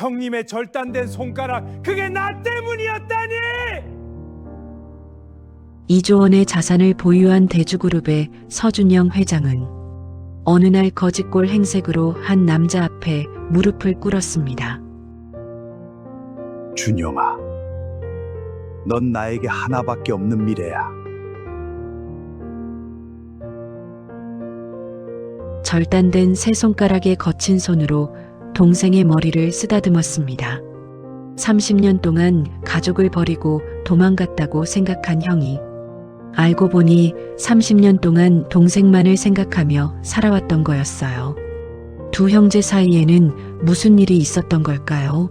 형님의 절단된 손가락, 그게 나 때문이었다니! 이조원의 자산을 보유한 대주그룹의 서준영 회장은 어느 날 거짓골 행색으로 한 남자 앞에 무릎을 꿇었습니다. 준영아, 넌 나에게 하나밖에 없는 미래야. 절단된 세 손가락의 거친 손으로 동생의 머리를 쓰다듬었습니다. 30년 동안 가족을 버리고 도망갔다고 생각한 형이 알고 보니 30년 동안 동생만을 생각하며 살아왔던 거였어요. 두 형제 사이에는 무슨 일이 있었던 걸까요?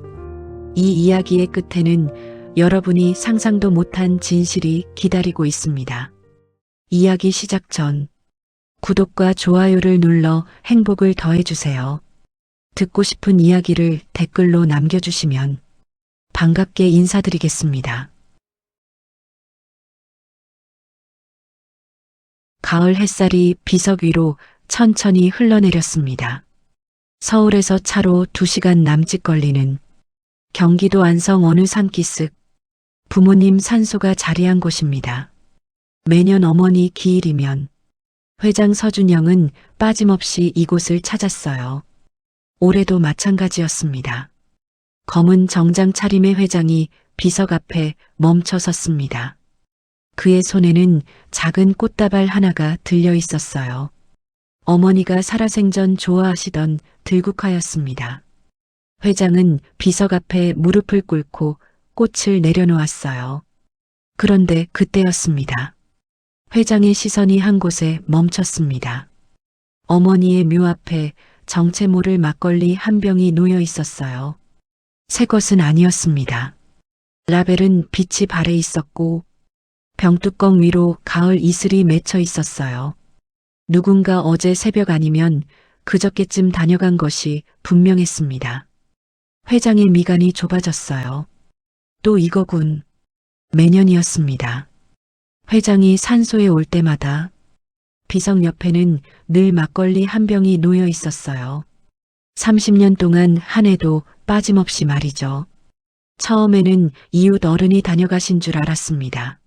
이 이야기의 끝에는 여러분이 상상도 못한 진실이 기다리고 있습니다. 이야기 시작 전 구독과 좋아요를 눌러 행복을 더해주세요. 듣고 싶은 이야기를 댓글로 남겨주시면 반갑게 인사드리겠습니다. 가을 햇살이 비석 위로 천천히 흘러내렸습니다. 서울에서 차로 2시간 남짓 걸리는 경기도 안성 어느 산기슭 부모님 산소가 자리한 곳입니다. 매년 어머니 기일이면 회장 서준영은 빠짐없이 이곳을 찾았어요. 올해도 마찬가지였습니다. 검은 정장 차림의 회장이 비석 앞에 멈춰 섰습니다. 그의 손에는 작은 꽃다발 하나가 들려 있었어요. 어머니가 살아생전 좋아하시던 들국화였습니다. 회장은 비석 앞에 무릎을 꿇고 꽃을 내려놓았어요. 그런데 그때였습니다. 회장의 시선이 한 곳에 멈췄습니다. 어머니의 묘 앞에 정체 모를 막걸리 한 병이 놓여 있었어요. 새 것은 아니었습니다. 라벨은 빛이 발해 있었고 병뚜껑 위로 가을 이슬이 맺혀 있었어요. 누군가 어제 새벽 아니면 그저께쯤 다녀간 것이 분명했습니다. 회장의 미간이 좁아졌어요. 또 이거군. 매년이었습니다. 회장이 산소에 올 때마다 비석 옆에는 늘 막걸리 한 병이 놓여 있었어요. 30년 동안 한 해도 빠짐없이 말이죠. 처음에는 이웃 어른이 다녀가신 줄 알았습니다.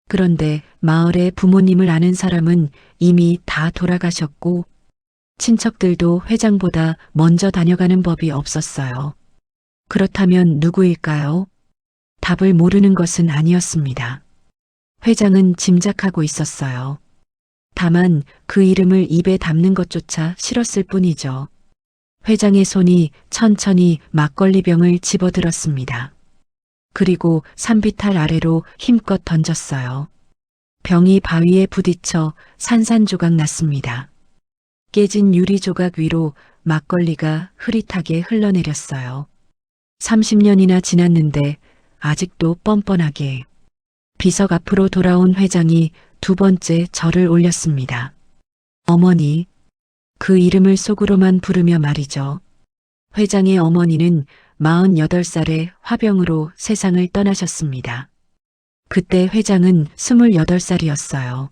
그런데 마을에 부모님을 아는 사람은 이미 다 돌아가셨고 친척들도 회장보다 먼저 다녀가는 법이 없었어요. 그렇다면 누구일까요? 답을 모르는 것은 아니었습니다. 회장은 짐작하고 있었어요. 다만 그 이름을 입에 담는 것조차 싫었을 뿐이죠. 회장의 손이 천천히 막걸리병을 집어들었습니다. 그리고 산비탈 아래로 힘껏 던졌어요. 병이 바위에 부딪혀 산산조각 났습니다. 깨진 유리 조각 위로 막걸리가 흐릿하게 흘러내렸어요. 30년이나 지났는데 아직도 뻔뻔하게. 비석 앞으로 돌아온 회장이 두 번째 절을 올렸습니다. 어머니, 그 이름을 속으로만 부르며 말이죠. 회장의 어머니는 48살에 화병으로 세상을 떠나셨습니다. 그때 회장은 28살이었어요.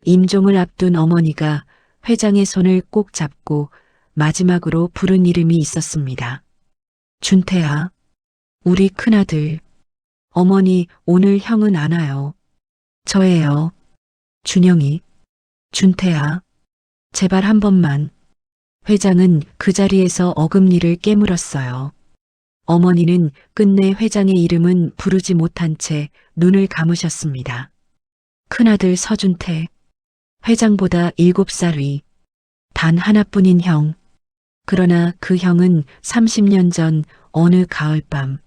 임종을 앞둔 어머니가 회장의 손을 꼭 잡고 마지막으로 부른 이름이 있었습니다. 준태야, 우리 큰아들. 어머니, 오늘 형은 안 와요. 저예요. 준영이. 준태야, 제발 한 번만. 회장은 그 자리에서 어금니를 깨물었어요. 어머니는 끝내 회장의 이름은 부르지 못한 채 눈을 감으셨습니다. 큰아들 서준태, 회장보다 7살 위, 단 하나뿐인 형. 그러나 그 형은 30년 전 어느 가을밤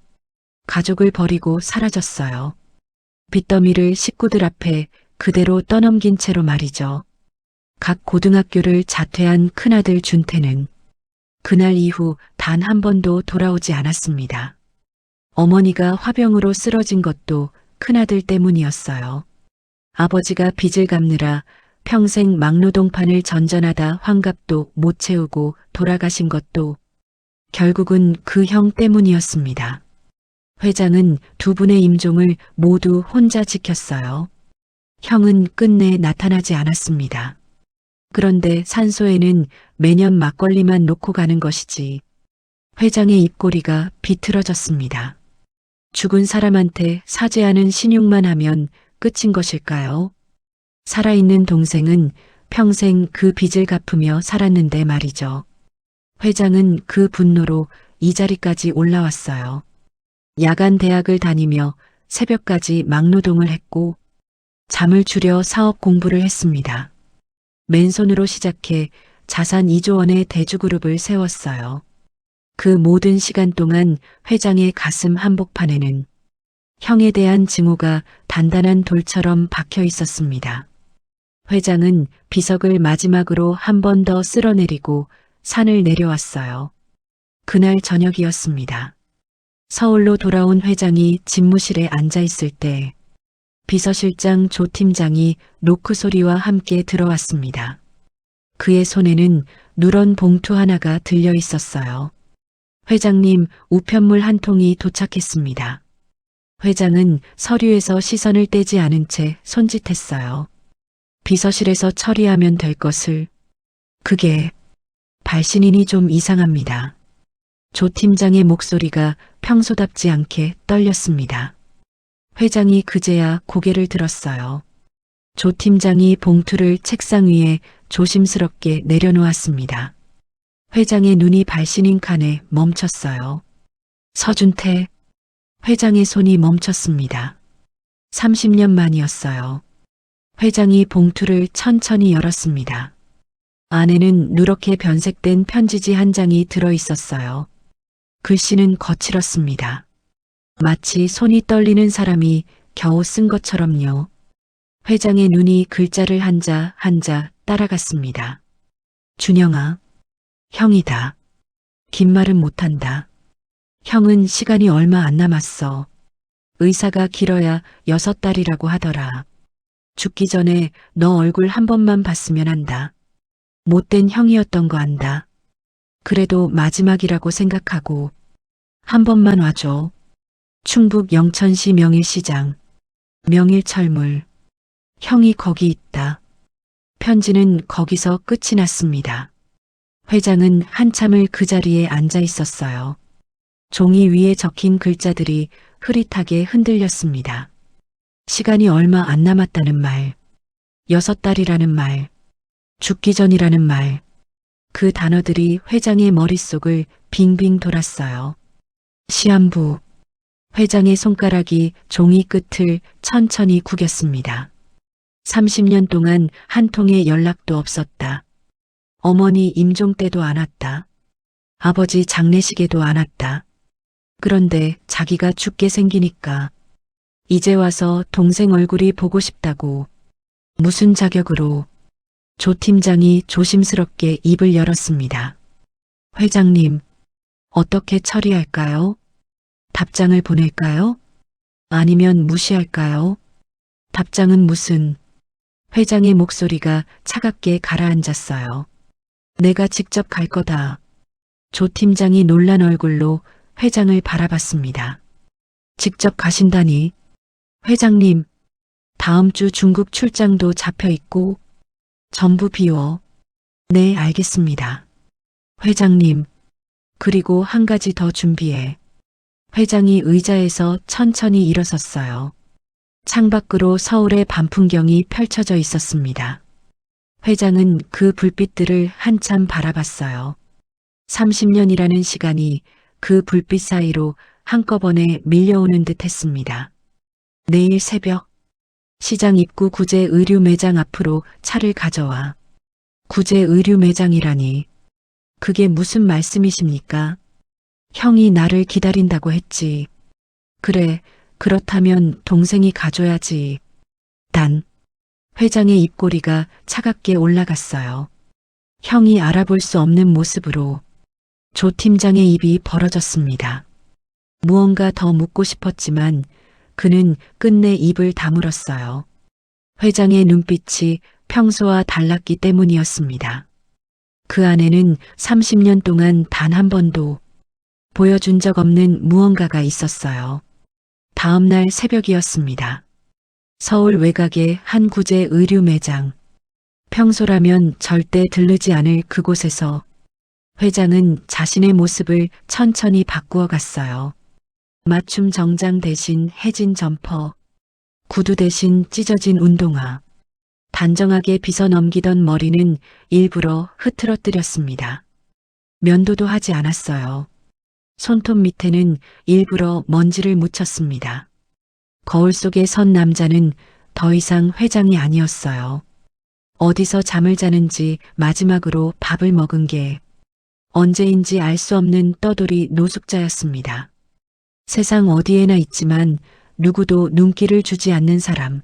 가족을 버리고 사라졌어요. 빚더미를 식구들 앞에 그대로 떠넘긴 채로 말이죠. 각 고등학교를 자퇴한 큰아들 준태는 그날 이후 단 한 번도 돌아오지 않았습니다. 어머니가 화병으로 쓰러진 것도 큰아들 때문이었어요. 아버지가 빚을 갚느라 평생 막노동판을 전전하다 환갑도 못 채우고 돌아가신 것도 결국은 그 형 때문이었습니다. 회장은 두 분의 임종을 모두 혼자 지켰어요. 형은 끝내 나타나지 않았습니다. 그런데 산소에는 매년 막걸리만 놓고 가는 것이지 회장의 입꼬리가 비틀어졌습니다. 죽은 사람한테 사죄하는 신용만 하면 끝인 것일까요? 살아있는 동생은 평생 그 빚을 갚으며 살았는데 말이죠. 회장은 그 분노로 이 자리까지 올라왔어요. 야간 대학을 다니며 새벽까지 막노동을 했고 잠을 줄여 사업 공부를 했습니다. 맨손으로 시작해 자산 2조 원의 대주그룹을 세웠어요. 그 모든 시간 동안 회장의 가슴 한복판에는 형에 대한 증오가 단단한 돌처럼 박혀 있었습니다. 회장은 비석을 마지막으로 한 번 더 쓸어내리고 산을 내려왔어요. 그날 저녁이었습니다. 서울로 돌아온 회장이 집무실에 앉아 있을 때 비서실장 조 팀장이 노크 소리와 함께 들어왔습니다. 그의 손에는 누런 봉투 하나가 들려 있었어요. 회장님, 우편물 한 통이 도착했습니다. 회장은 서류에서 시선을 떼지 않은 채 손짓했어요. 비서실에서 처리하면 될 것을. 그게 발신인이 좀 이상합니다. 조 팀장의 목소리가 평소답지 않게 떨렸습니다. 회장이 그제야 고개를 들었어요. 조 팀장이 봉투를 책상 위에 조심스럽게 내려놓았습니다. 회장의 눈이 발신인 칸에 멈췄어요. 서준태. 회장의 손이 멈췄습니다. 30년 만이었어요. 회장이 봉투를 천천히 열었습니다. 안에는 누렇게 변색된 편지지 한 장이 들어 있었어요. 글씨는 거칠었습니다. 마치 손이 떨리는 사람이 겨우 쓴 것처럼요. 회장의 눈이 글자를 한자 한자 따라갔습니다. 준영아, 형이다. 긴 말은 못한다. 형은 시간이 얼마 안 남았어. 의사가 길어야 6달이라고 하더라. 죽기 전에 너 얼굴 한 번만 봤으면 한다. 못된 형이었던 거 안다. 그래도 마지막이라고 생각하고 한 번만 와줘. 충북 영천시 명일시장. 명일철물. 형이 거기 있다. 편지는 거기서 끝이 났습니다. 회장은 한참을 그 자리에 앉아 있었어요. 종이 위에 적힌 글자들이 흐릿하게 흔들렸습니다. 시간이 얼마 안 남았다는 말, 6달이라는 말, 죽기 전이라는 말, 그 단어들이 회장의 머릿속을 빙빙 돌았어요. 시한부. 회장의 손가락이 종이 끝을 천천히 구겼습니다. 30년 동안 한 통의 연락도 없었다. 어머니 임종 때도 안 왔다. 아버지 장례식에도 안 왔다. 그런데 자기가 죽게 생기니까 이제 와서 동생 얼굴이 보고 싶다고. 무슨 자격으로. 조 팀장이 조심스럽게 입을 열었습니다. 회장님, 어떻게 처리할까요? 답장을 보낼까요? 아니면 무시할까요? 답장은 무슨. 회장의 목소리가 차갑게 가라앉았어요. 내가 직접 갈 거다. 조 팀장이 놀란 얼굴로 회장을 바라봤습니다. 직접 가신다니. 회장님, 다음 주 중국 출장도 잡혀 있고 전부 비워. 네, 알겠습니다. 회장님, 그리고 한 가지 더 준비해. 회장이 의자에서 천천히 일어섰어요. 창밖으로 서울의 밤 풍경이 펼쳐져 있었습니다. 회장은 그 불빛들을 한참 바라봤어요. 30년이라는 시간이 그 불빛 사이로 한꺼번에 밀려오는 듯 했습니다. 내일 새벽, 시장 입구 구제 의류 매장 앞으로 차를 가져와. 구제 의류 매장이라니. 그게 무슨 말씀이십니까? 형이 나를 기다린다고 했지. 그래, 그렇다면 동생이 가줘야지. 단, 회장의 입꼬리가 차갑게 올라갔어요. 형이 알아볼 수 없는 모습으로. 조 팀장의 입이 벌어졌습니다. 무언가 더 묻고 싶었지만 그는 끝내 입을 다물었어요. 회장의 눈빛이 평소와 달랐기 때문이었습니다. 그 안에는 30년 동안 단 한 번도 보여준 적 없는 무언가가 있었어요. 다음 날 새벽이었습니다. 서울 외곽의 한 구제 의류 매장. 평소라면 절대 들르지 않을 그곳에서 회장은 자신의 모습을 천천히 바꾸어 갔어요. 맞춤 정장 대신 해진 점퍼, 구두 대신 찢어진 운동화, 단정하게 빗어 넘기던 머리는 일부러 흐트러뜨렸습니다. 면도도 하지 않았어요. 손톱 밑에는 일부러 먼지를 묻혔습니다. 거울 속에 선 남자는 더 이상 회장이 아니었어요. 어디서 잠을 자는지 마지막으로 밥을 먹은 게 언제인지 알 수 없는 떠돌이 노숙자였습니다. 세상 어디에나 있지만 누구도 눈길을 주지 않는 사람.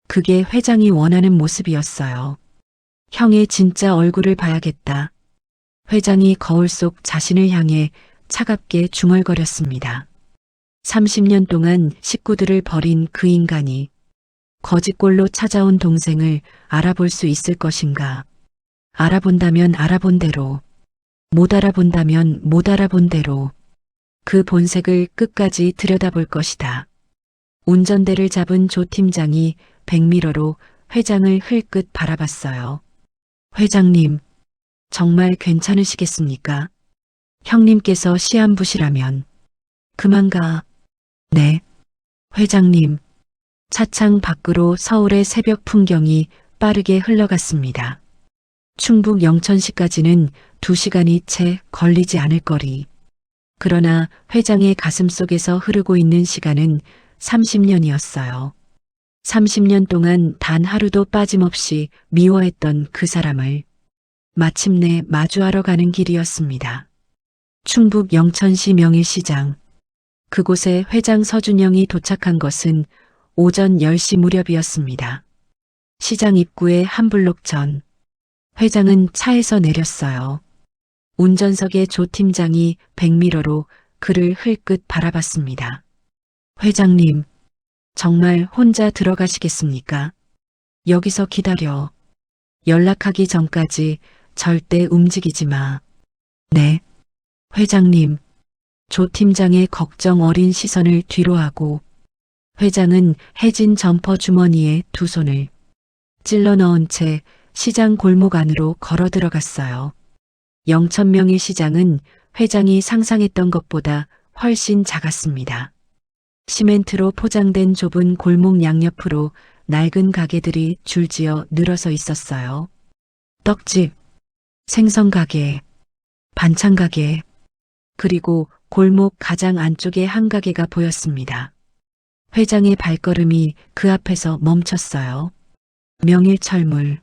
그게 회장이 원하는 모습이었어요. 형의 진짜 얼굴을 봐야겠다. 회장이 거울 속 자신을 향해 차갑게 중얼거렸습니다. 30년 동안 식구들을 버린 그 인간이 거짓골로 찾아온 동생을 알아볼 수 있을 것인가. 알아본다면 알아본 대로, 못 알아본다면 못 알아본 대로 그 본색을 끝까지 들여다볼 것이다. 운전대를 잡은 조 팀장이 백미러로 회장을 흘끗 바라봤어요. 회장님, 정말 괜찮으시겠습니까? 형님께서 시한부시라면 그만 가. 네. 회장님. 차창 밖으로 서울의 새벽 풍경이 빠르게 흘러갔습니다. 충북 영천시까지는 2시간이 채 걸리지 않을 거리. 그러나 회장의 가슴 속에서 흐르고 있는 시간은 30년이었어요. 30년 동안 단 하루도 빠짐없이 미워했던 그 사람을 마침내 마주하러 가는 길이었습니다. 충북 영천시 명일시장. 그곳에 회장 서준영이 도착한 것은 오전 10시 무렵이었습니다. 시장 입구에 한 블록 전. 회장은 차에서 내렸어요. 운전석의 조 팀장이 백미러로 그를 흘끗 바라봤습니다. 회장님, 정말 혼자 들어가시겠습니까? 여기서 기다려. 연락하기 전까지 절대 움직이지 마. 네. 회장님. 조 팀장의 걱정 어린 시선을 뒤로하고 회장은 해진 점퍼 주머니에 두 손을 찔러 넣은 채 시장 골목 안으로 걸어 들어갔어요. 영천명일 시장은 회장이 상상했던 것보다 훨씬 작았습니다. 시멘트로 포장된 좁은 골목 양옆으로 낡은 가게들이 줄지어 늘어서 있었어요. 떡집, 생선가게, 반찬가게, 그리고 골목 가장 안쪽에 한 가게가 보였습니다. 회장의 발걸음이 그 앞에서 멈췄어요. 명일철물.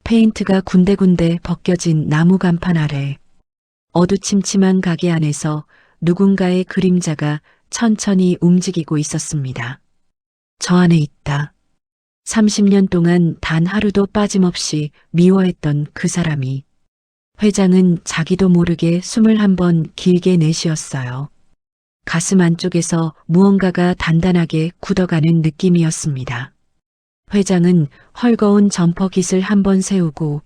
페인트가 군데군데 벗겨진 나무 간판 아래 어두침침한 가게 안에서 누군가의 그림자가 천천히 움직이고 있었습니다. 저 안에 있다. 30년 동안 단 하루도 빠짐없이 미워했던 그 사람이. 회장은 자기도 모르게 숨을 한번 길게 내쉬었어요. 가슴 안쪽에서 무언가가 단단하게 굳어가는 느낌이었습니다. 회장은 헐거운 점퍼 깃을 한번 세우고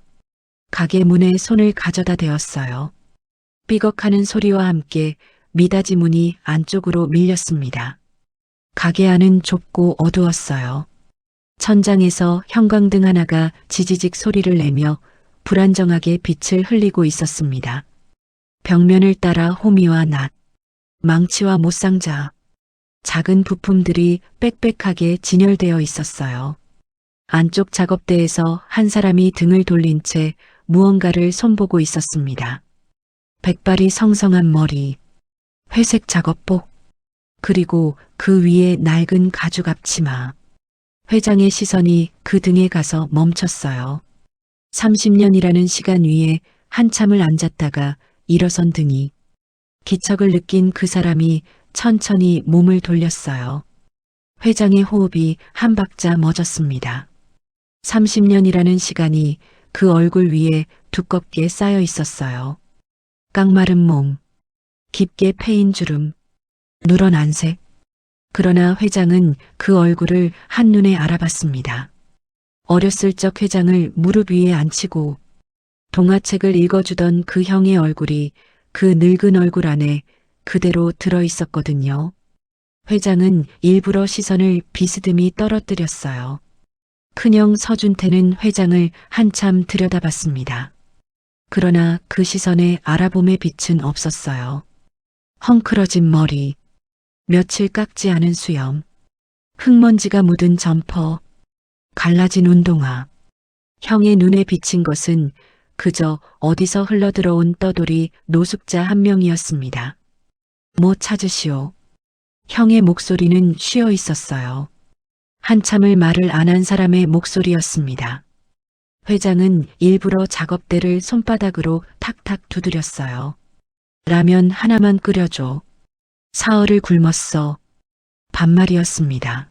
가게 문에 손을 가져다 대었어요. 삐걱하는 소리와 함께 미닫이 문이 안쪽으로 밀렸습니다. 가게 안은 좁고 어두웠어요. 천장에서 형광등 하나가 지지직 소리를 내며 불안정하게 빛을 흘리고 있었습니다. 벽면을 따라 호미와 낫, 망치와 못상자, 작은 부품들이 빽빽하게 진열되어 있었어요. 안쪽 작업대에서 한 사람이 등을 돌린 채 무언가를 손보고 있었습니다. 백발이 성성한 머리, 회색 작업복, 그리고 그 위에 낡은 가죽 앞치마. 회장의 시선이 그 등에 가서 멈췄어요. 30년이라는 시간 위에 한참을 앉았다가 일어선 등이 기척을 느낀 그 사람이 천천히 몸을 돌렸어요. 회장의 호흡이 한 박자 멎었습니다. 30년이라는 시간이 그 얼굴 위에 두껍게 쌓여 있었어요. 깡마른 몸, 깊게 패인 주름, 누런 안색. 그러나 회장은 그 얼굴을 한눈에 알아봤습니다. 어렸을 적 회장을 무릎 위에 앉히고 동화책을 읽어주던 그 형의 얼굴이 그 늙은 얼굴 안에 그대로 들어 있었거든요. 회장은 일부러 시선을 비스듬히 떨어뜨렸어요. 큰형 서준태는 회장을 한참 들여다봤습니다. 그러나 그 시선에 알아봄의 빛은 없었어요. 헝클어진 머리, 며칠 깎지 않은 수염, 흙먼지가 묻은 점퍼, 갈라진 운동화. 형의 눈에 비친 것은 그저 어디서 흘러들어온 떠돌이 노숙자 한 명이었습니다. 뭐 찾으시오? 형의 목소리는 쉬어 있었어요. 한참을 말을 안 한 사람의 목소리였습니다. 회장은 일부러 작업대를 손바닥으로 탁탁 두드렸어요. 라면 하나만 끓여줘. 사흘을 굶었어. 반말이었습니다.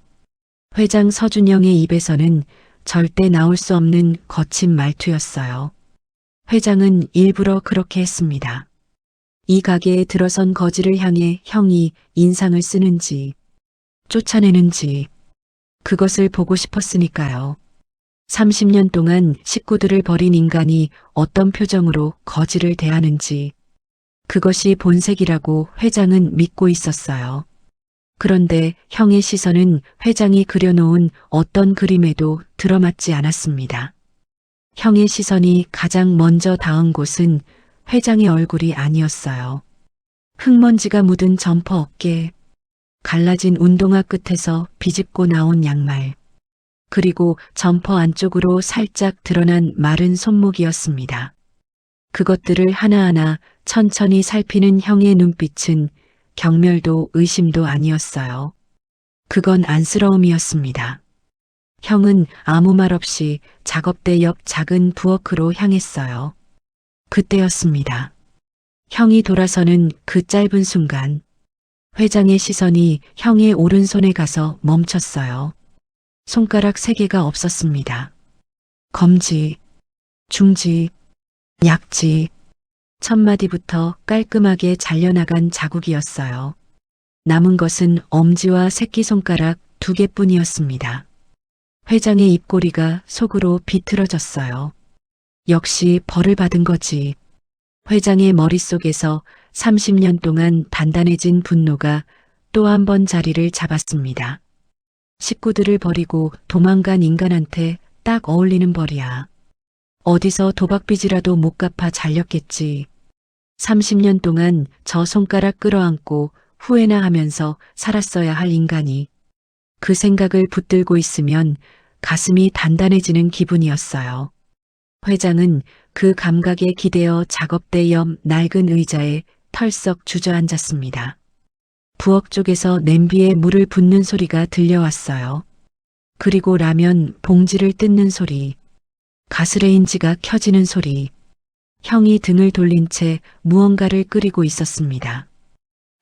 회장 서준영의 입에서는 절대 나올 수 없는 거친 말투였어요. 회장은 일부러 그렇게 했습니다. 이 가게에 들어선 거지를 향해 형이 인상을 쓰는지, 쫓아내는지, 그것을 보고 싶었으니까요. 30년 동안 식구들을 버린 인간이 어떤 표정으로 거지를 대하는지, 그것이 본색이라고 회장은 믿고 있었어요. 그런데 형의 시선은 회장이 그려놓은 어떤 그림에도 들어맞지 않았습니다. 형의 시선이 가장 먼저 닿은 곳은 회장의 얼굴이 아니었어요. 흙먼지가 묻은 점퍼 어깨, 갈라진 운동화 끝에서 비집고 나온 양말, 그리고 점퍼 안쪽으로 살짝 드러난 마른 손목이었습니다. 그것들을 하나하나 천천히 살피는 형의 눈빛은 경멸도 의심도 아니었어요. 그건 안쓰러움이었습니다. 형은 아무 말 없이 작업대 옆 작은 부엌으로 향했어요. 그때였습니다. 형이 돌아서는 그 짧은 순간, 회장의 시선이 형의 오른손에 가서 멈췄어요. 손가락 3개가 없었습니다. 검지, 중지, 약지, 첫마디부터 깔끔하게 잘려나간 자국이었어요. 남은 것은 엄지와 새끼손가락 2개뿐이었습니다. 회장의 입꼬리가 속으로 비틀어졌어요. 역시 벌을 받은 거지. 회장의 머릿속에서 30년 동안 단단해진 분노가 또 한 번 자리를 잡았습니다. 식구들을 버리고 도망간 인간한테 딱 어울리는 벌이야. 어디서 도박빚이라도 못 갚아 잘렸겠지. 30년 동안 저 손가락 끌어안고 후회나 하면서 살았어야 할 인간이 그 생각을 붙들고 있으면 가슴이 단단해지는 기분이었어요. 회장은 그 감각에 기대어 작업대 옆 낡은 의자에 털썩 주저앉았습니다. 부엌 쪽에서 냄비에 물을 붓는 소리가 들려왔어요. 그리고 라면 봉지를 뜯는 소리, 가스레인지가 켜지는 소리. 형이 등을 돌린 채 무언가를 끓이고 있었습니다.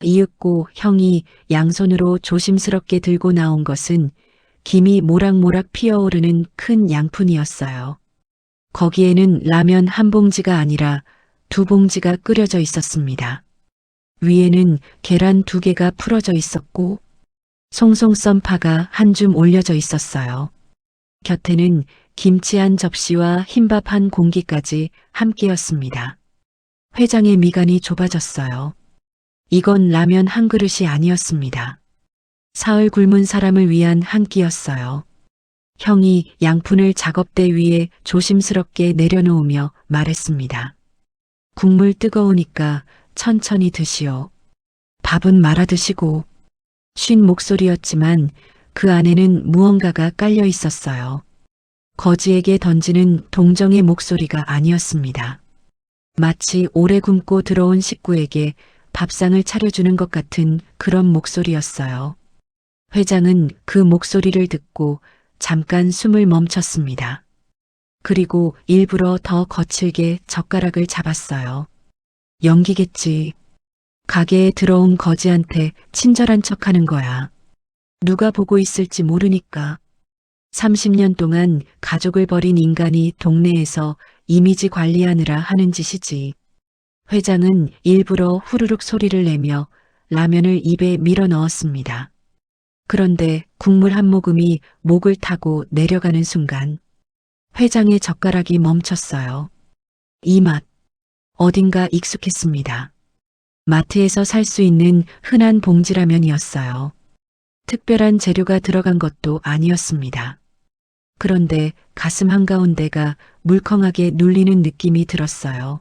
이윽고 형이 양손으로 조심스럽게 들고 나온 것은 김이 모락모락 피어오르는 큰 양푼이었어요. 거기에는 라면 한 봉지가 아니라 2봉지가 끓여져 있었습니다. 위에는 계란 2개가 풀어져 있었고 송송 썬 파가 한 줌 올려져 있었어요. 곁에는 김치 한 접시와 흰밥 한 공기까지 함께였습니다. 회장의 미간이 좁아졌어요. 이건 라면 한 그릇이 아니었습니다. 사흘 굶은 사람을 위한 한 끼였어요. 형이 양푼을 작업대 위에 조심스럽게 내려놓으며 말했습니다. 국물 뜨거우니까 천천히 드시오. 밥은 말아 드시고. 쉰 목소리였지만 그 안에는 무언가가 깔려 있었어요. 거지에게 던지는 동정의 목소리가 아니었습니다. 마치 오래 굶고 들어온 식구에게 밥상을 차려주는 것 같은 그런 목소리였어요. 회장은 그 목소리를 듣고 잠깐 숨을 멈췄습니다. 그리고 일부러 더 거칠게 젓가락을 잡았어요. 연기겠지. 가게에 들어온 거지한테 친절한 척하는 거야. 누가 보고 있을지 모르니까. 30년 동안 가족을 버린 인간이 동네에서 이미지 관리하느라 하는 짓이지. 회장은 일부러 후루룩 소리를 내며 라면을 입에 밀어 넣었습니다. 그런데 국물 한 모금이 목을 타고 내려가는 순간 회장의 젓가락이 멈췄어요. 이 맛, 어딘가 익숙했습니다. 마트에서 살 수 있는 흔한 봉지라면이었어요. 특별한 재료가 들어간 것도 아니었습니다. 그런데 가슴 한가운데가 물컹하게 눌리는 느낌이 들었어요.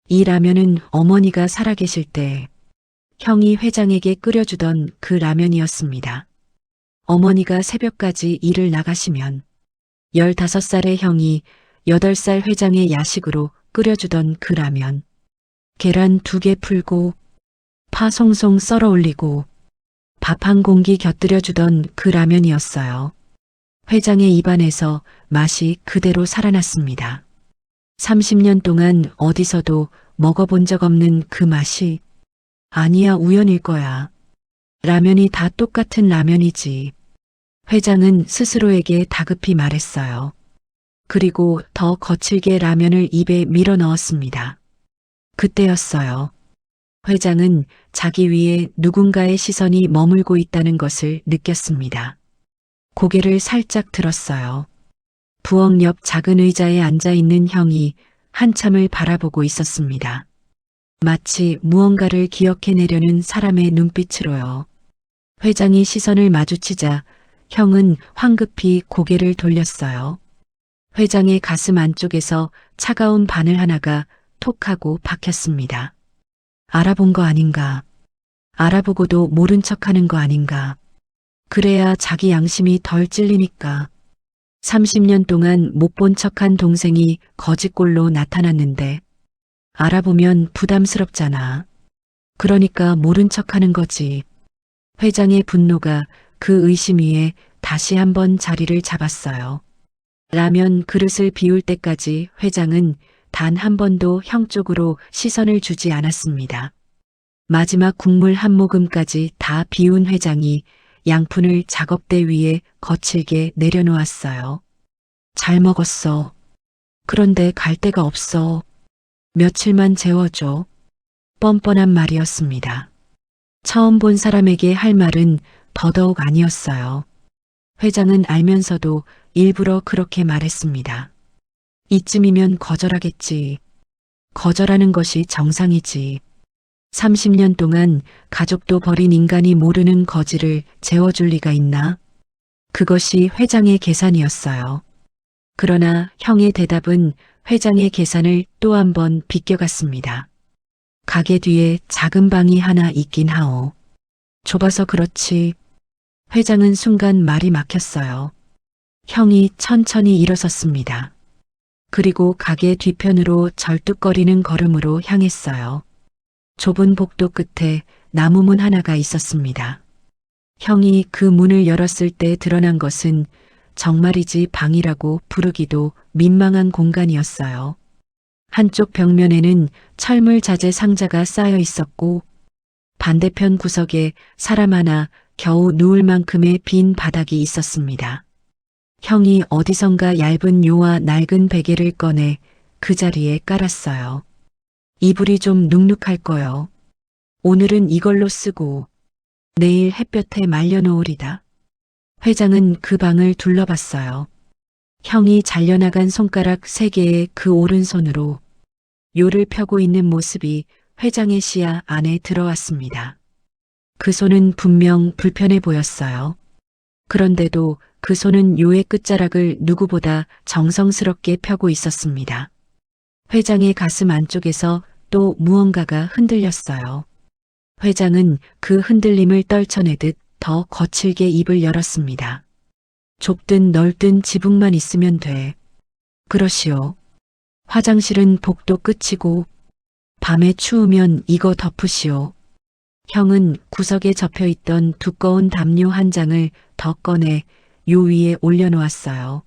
이 라면은 어머니가 살아계실 때 형이 회장에게 끓여주던 그 라면이었습니다. 어머니가 새벽까지 일을 나가시면 15살의 형이 8살 회장의 야식으로 끓여주던 그 라면. 계란 2개 풀고 파 송송 썰어 올리고 밥 한 공기 곁들여주던 그 라면이었어요. 회장의 입안에서 맛이 그대로 살아났습니다. 30년 동안 어디서도 먹어본 적 없는 그 맛이 아니야 우연일 거야. 라면이 다 똑같은 라면이지. 회장은 스스로에게 다급히 말했어요. 그리고 더 거칠게 라면을 입에 밀어 넣었습니다. 그때였어요. 회장은 자기 위에 누군가의 시선이 머물고 있다는 것을 느꼈습니다. 고개를 살짝 들었어요. 부엌 옆 작은 의자에 앉아 있는 형이 한참을 바라보고 있었습니다. 마치 무언가를 기억해내려는 사람의 눈빛으로요. 회장이 시선을 마주치자 형은 황급히 고개를 돌렸어요. 회장의 가슴 안쪽에서 차가운 바늘 하나가 톡 하고 박혔습니다. 알아본 거 아닌가? 알아보고도 모른 척하는 거 아닌가? 그래야 자기 양심이 덜 찔리니까. 30년 동안 못 본 척한 동생이 거짓골로 나타났는데 알아보면 부담스럽잖아. 그러니까 모른 척하는 거지. 회장의 분노가 그 의심 위에 다시 한번 자리를 잡았어요. 라면 그릇을 비울 때까지 회장은 단 한 번도 형 쪽으로 시선을 주지 않았습니다. 마지막 국물 한 모금까지 다 비운 회장이 양푼을 작업대 위에 거칠게 내려놓았어요. 잘 먹었어. 그런데 갈 데가 없어. 며칠만 재워줘. 뻔뻔한 말이었습니다. 처음 본 사람에게 할 말은 더더욱 아니었어요. 회장은 알면서도 일부러 그렇게 말했습니다. 이쯤이면 거절하겠지. 거절하는 것이 정상이지. 30년 동안 가족도 버린 인간이 모르는 거지를 재워줄 리가 있나? 그것이 회장의 계산이었어요. 그러나 형의 대답은 회장의 계산을 또 한 번 비껴갔습니다. 가게 뒤에 작은 방이 하나 있긴 하오. 좁아서 그렇지. 회장은 순간 말이 막혔어요. 형이 천천히 일어섰습니다. 그리고 가게 뒤편으로 절뚝거리는 걸음으로 향했어요. 좁은 복도 끝에 나무문 하나가 있었습니다. 형이 그 문을 열었을 때 드러난 것은 정말이지 방이라고 부르기도 민망한 공간이었어요. 한쪽 벽면에는 철물 자재 상자가 쌓여 있었고 반대편 구석에 사람 하나 겨우 누울 만큼의 빈 바닥이 있었습니다. 형이 어디선가 얇은 요와 낡은 베개를 꺼내 그 자리에 깔았어요. 이불이 좀 눅눅할 거요. 오늘은 이걸로 쓰고 내일 햇볕에 말려놓으리다. 회장은 그 방을 둘러봤어요. 형이 잘려나간 손가락 3개의 그 오른손으로 요를 펴고 있는 모습이 회장의 시야 안에 들어왔습니다. 그 손은 분명 불편해 보였어요. 그런데도 그 손은 요의 끝자락을 누구보다 정성스럽게 펴고 있었습니다. 회장의 가슴 안쪽에서 또 무언가가 흔들렸어요. 회장은 그 흔들림을 떨쳐내듯 더 거칠게 입을 열었습니다. 좁든 넓든 지붕만 있으면 돼. 그러시오. 화장실은 복도 끝이고 밤에 추우면 이거 덮으시오. 형은 구석에 접혀있던 두꺼운 담요 한 장을 더 꺼내 요 위에 올려놓았어요.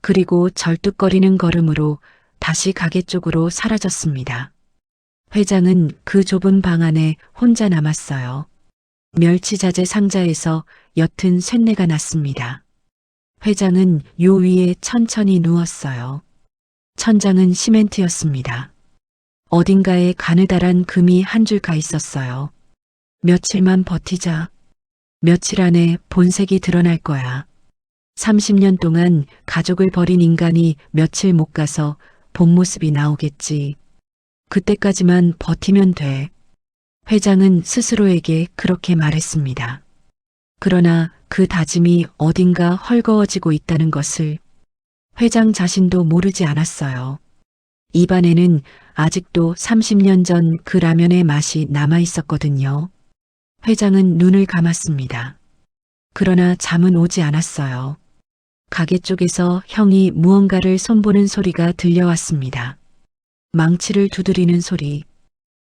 그리고 절뚝거리는 걸음으로 다시 가게 쪽으로 사라졌습니다. 회장은 그 좁은 방 안에 혼자 남았어요. 멸치자재 상자에서 옅은 쇳내가 났습니다. 회장은 요 위에 천천히 누웠어요. 천장은 시멘트였습니다. 어딘가에 가느다란 금이 한 줄 가 있었어요. 며칠만 버티자. 며칠 안에 본색이 드러날 거야. 30년 동안 가족을 버린 인간이 며칠 못 가서 본 모습이 나오겠지. 그때까지만 버티면 돼. 회장은 스스로에게 그렇게 말했습니다. 그러나 그 다짐이 어딘가 헐거워지고 있다는 것을 회장 자신도 모르지 않았어요. 입안에는 아직도 30년 전 그 라면의 맛이 남아 있었거든요. 회장은 눈을 감았습니다. 그러나 잠은 오지 않았어요. 가게 쪽에서 형이 무언가를 손보는 소리가 들려왔습니다. 망치를 두드리는 소리,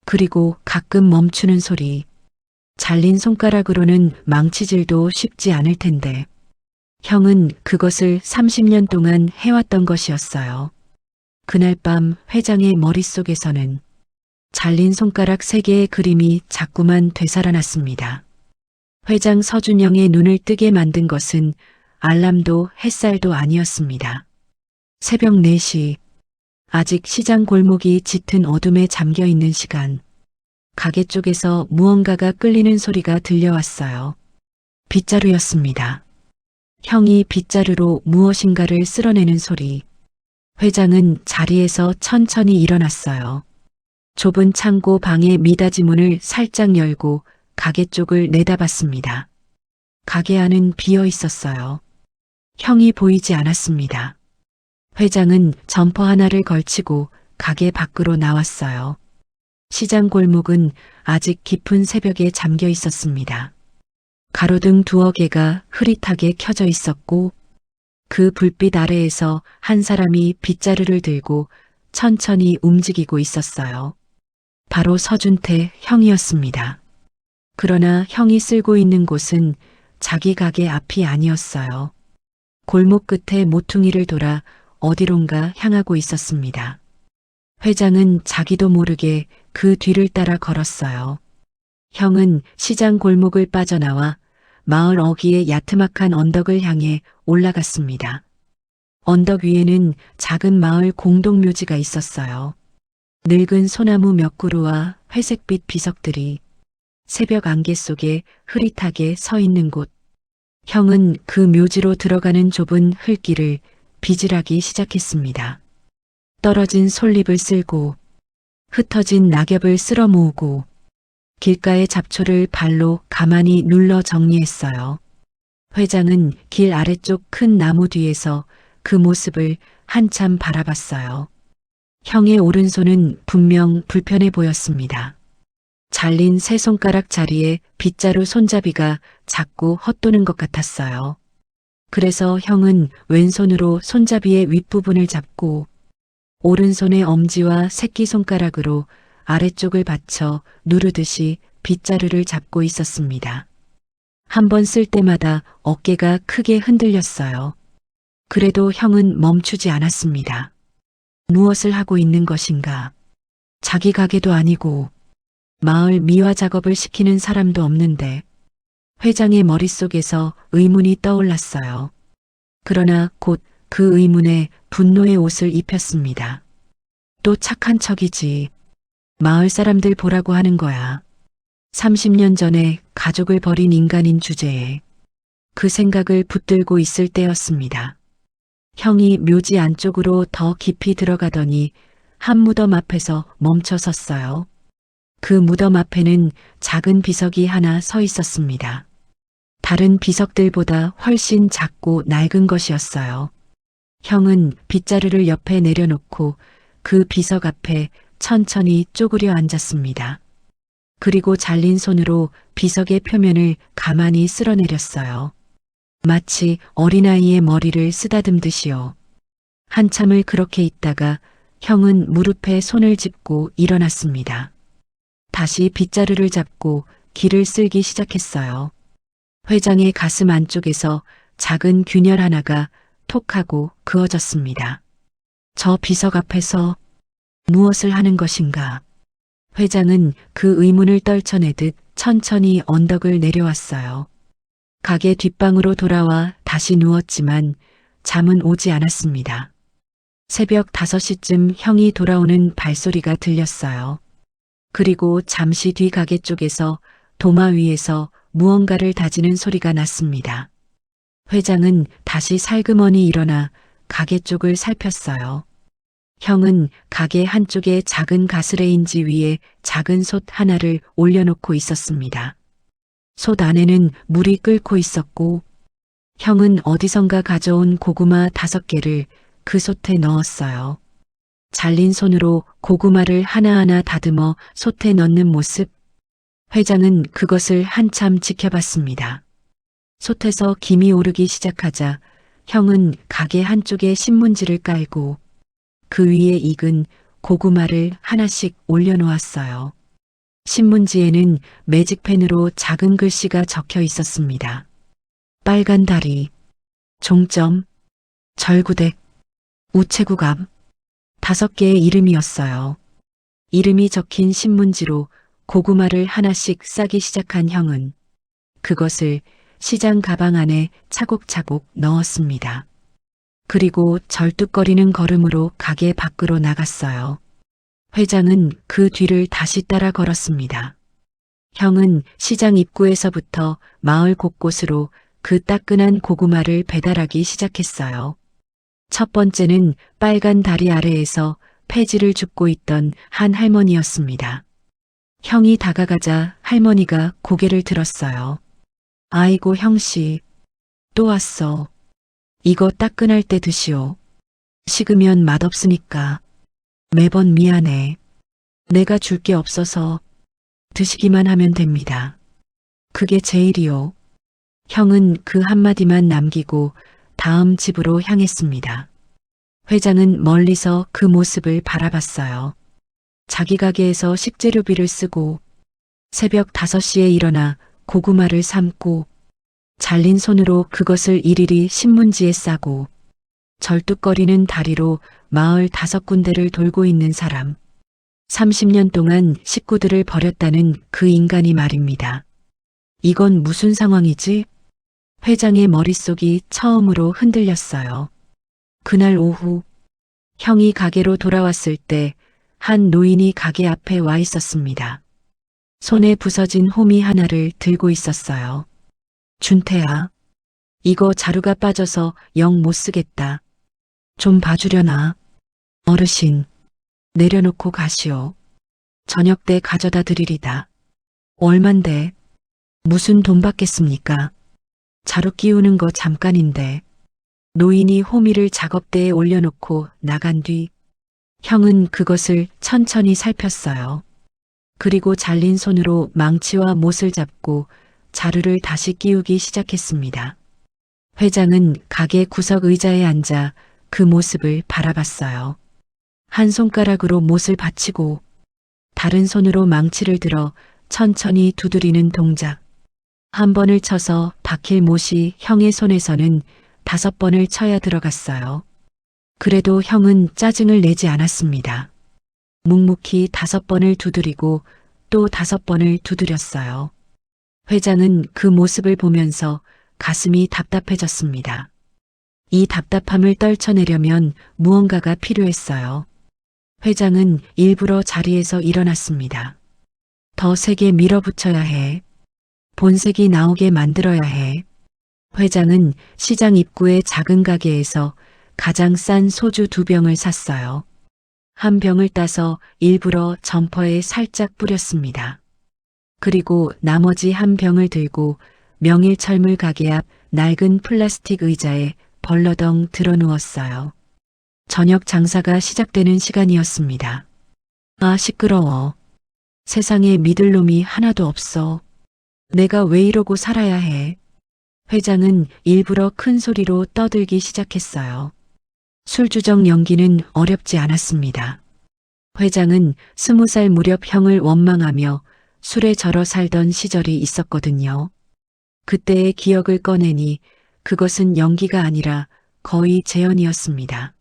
그리고 가끔 멈추는 소리. 잘린 손가락으로는 망치질도 쉽지 않을 텐데. 형은 그것을 30년 동안 해왔던 것이었어요. 그날 밤 회장의 머릿속에서는 잘린 손가락 3개의 그림이 자꾸만 되살아났습니다. 회장 서준영의 눈을 뜨게 만든 것은 알람도 햇살도 아니었습니다. 새벽 4시, 아직 시장 골목이 짙은 어둠에 잠겨 있는 시간, 가게 쪽에서 무언가가 끌리는 소리가 들려왔어요. 빗자루였습니다. 형이 빗자루로 무엇인가를 쓸어내는 소리. 회장은 자리에서 천천히 일어났어요. 좁은 창고 방의 미닫이 문을 살짝 열고 가게 쪽을 내다봤습니다. 가게 안은 비어 있었어요. 형이 보이지 않았습니다. 회장은 점퍼 하나를 걸치고 가게 밖으로 나왔어요. 시장 골목은 아직 깊은 새벽에 잠겨 있었습니다. 가로등 2개가 흐릿하게 켜져 있었고 그 불빛 아래에서 한 사람이 빗자루를 들고 천천히 움직이고 있었어요. 바로 서준태 형이었습니다. 그러나 형이 쓸고 있는 곳은 자기 가게 앞이 아니었어요. 골목 끝에 모퉁이를 돌아 어디론가 향하고 있었습니다. 회장은 자기도 모르게 그 뒤를 따라 걸었어요. 형은 시장 골목을 빠져나와 마을 어귀의 야트막한 언덕을 향해 올라갔습니다. 언덕 위에는 작은 마을 공동묘지가 있었어요. 늙은 소나무 몇 그루와 회색빛 비석들이 새벽 안개 속에 흐릿하게 서 있는 곳. 형은 그 묘지로 들어가는 좁은 흙길을 비질하기 시작했습니다. 떨어진 솔잎을 쓸고 흩어진 낙엽을 쓸어 모으고 길가의 잡초를 발로 가만히 눌러 정리했어요. 회장은 길 아래쪽 큰 나무 뒤에서 그 모습을 한참 바라봤어요. 형의 오른손은 분명 불편해 보였습니다. 잘린 세 손가락 자리에 빗자루 손잡이가 자꾸 헛도는 것 같았어요. 그래서 형은 왼손으로 손잡이의 윗부분을 잡고 오른손의 엄지와 새끼손가락으로 아래쪽을 받쳐 누르듯이 빗자루를 잡고 있었습니다. 한 번 쓸 때마다 어깨가 크게 흔들렸어요. 그래도 형은 멈추지 않았습니다. 무엇을 하고 있는 것인가? 자기 가게도 아니고 마을 미화 작업을 시키는 사람도 없는데 회장의 머릿속에서 의문이 떠올랐어요. 그러나 곧 그 의문에 분노의 옷을 입혔습니다. 또 착한 척이지. 마을 사람들 보라고 하는 거야. 30년 전에 가족을 버린 인간인 주제에 그 생각을 붙들고 있을 때였습니다. 형이 묘지 안쪽으로 더 깊이 들어가더니 한 무덤 앞에서 멈춰 섰어요. 그 무덤 앞에는 작은 비석이 하나 서 있었습니다. 다른 비석들보다 훨씬 작고 낡은 것이었어요. 형은 빗자루를 옆에 내려놓고 그 비석 앞에 천천히 쪼그려 앉았습니다. 그리고 잘린 손으로 비석의 표면을 가만히 쓸어내렸어요. 마치 어린아이의 머리를 쓰다듬듯이요. 한참을 그렇게 있다가 형은 무릎에 손을 짚고 일어났습니다. 다시 빗자루를 잡고 길을 쓸기 시작했어요. 회장의 가슴 안쪽에서 작은 균열 하나가 톡하고 그어졌습니다. 저 비석 앞에서 무엇을 하는 것인가? 회장은 그 의문을 떨쳐내듯 천천히 언덕을 내려왔어요. 가게 뒷방으로 돌아와 다시 누웠지만 잠은 오지 않았습니다. 새벽 5시쯤 형이 돌아오는 발소리가 들렸어요. 그리고 잠시 뒤 가게 쪽에서 도마 위에서 무언가를 다지는 소리가 났습니다. 회장은 다시 살그머니 일어나 가게 쪽을 살폈어요. 형은 가게 한쪽에 작은 가스레인지 위에 작은 솥 하나를 올려놓고 있었습니다. 솥 안에는 물이 끓고 있었고 형은 어디선가 가져온 고구마 5개를 그 솥에 넣었어요. 잘린 손으로 고구마를 하나하나 다듬어 솥에 넣는 모습. 회장은 그것을 한참 지켜봤습니다. 솥에서 김이 오르기 시작하자 형은 가게 한쪽에 신문지를 깔고 그 위에 익은 고구마를 하나씩 올려놓았어요. 신문지에는 매직펜으로 작은 글씨가 적혀 있었습니다. 빨간 다리, 종점, 절구댁, 우체국앞, 5개의 이름이었어요. 이름이 적힌 신문지로 고구마를 하나씩 싸기 시작한 형은 그것을 시장 가방 안에 차곡차곡 넣었습니다. 그리고 절뚝거리는 걸음으로 가게 밖으로 나갔어요. 회장은 그 뒤를 다시 따라 걸었습니다. 형은 시장 입구에서부터 마을 곳곳으로 그 따끈한 고구마를 배달하기 시작했어요. 첫 번째는 빨간 다리 아래에서 폐지를 줍고 있던 한 할머니였습니다. 형이 다가가자 할머니가 고개를 들었어요. 아이고 형씨, 또 왔어. 이거 따끈할 때 드시오. 식으면 맛없으니까. 매번 미안해. 내가 줄 게 없어서 드시기만 하면 됩니다. 그게 제일이요. 형은 그 한마디만 남기고 다음 집으로 향했습니다. 회장은 멀리서 그 모습을 바라봤어요. 자기 가게에서 식재료비를 쓰고 새벽 5시에 일어나 고구마를 삶고 잘린 손으로 그것을 일일이 신문지에 싸고 절뚝거리는 다리로 마을 5군데를 돌고 있는 사람. 30년 동안 식구들을 버렸다는 그 인간이 말입니다. 이건 무슨 상황이지? 회장의 머릿속이 처음으로 흔들렸어요. 그날 오후 형이 가게로 돌아왔을 때 한 노인이 가게 앞에 와 있었습니다. 손에 부서진 호미 하나를 들고 있었어요. 준태야, 이거 자루가 빠져서 영 못 쓰겠다. 좀 봐주려나? 어르신, 내려놓고 가시오. 저녁 때 가져다 드리리다. 얼만데? 무슨 돈 받겠습니까? 자루 끼우는 거 잠깐인데. 노인이 호미를 작업대에 올려놓고 나간 뒤 형은 그것을 천천히 살폈어요. 그리고 잘린 손으로 망치와 못을 잡고 자루를 다시 끼우기 시작했습니다. 회장은 가게 구석 의자에 앉아 그 모습을 바라봤어요. 한 손가락으로 못을 받치고 다른 손으로 망치를 들어 천천히 두드리는 동작. 한 번을 쳐서 박힐 못이 형의 손에서는 5번을 쳐야 들어갔어요. 그래도 형은 짜증을 내지 않았습니다. 묵묵히 5번을 두드리고 또 5번을 두드렸어요. 회장은 그 모습을 보면서 가슴이 답답해졌습니다. 이 답답함을 떨쳐내려면 무언가가 필요했어요. 회장은 일부러 자리에서 일어났습니다. 더 세게 밀어붙여야 해. 본색이 나오게 만들어야 해. 회장은 시장 입구의 작은 가게에서 가장 싼 소주 2병을 샀어요. 한 병을 따서 일부러 점퍼에 살짝 뿌렸습니다. 그리고 나머지 한 병을 들고 명일철물 가게 앞 낡은 플라스틱 의자에 벌러덩 드러누웠어요. 저녁 장사가 시작되는 시간이었습니다. 아, 시끄러워. 세상에 믿을 놈이 하나도 없어. 내가 왜 이러고 살아야 해. 회장은 일부러 큰 소리로 떠들기 시작했어요. 술주정 연기는 어렵지 않았습니다. 회장은 20살 무렵 형을 원망하며 술에 절어 살던 시절이 있었거든요. 그때의 기억을 꺼내니 그것은 연기가 아니라 거의 재현이었습니다.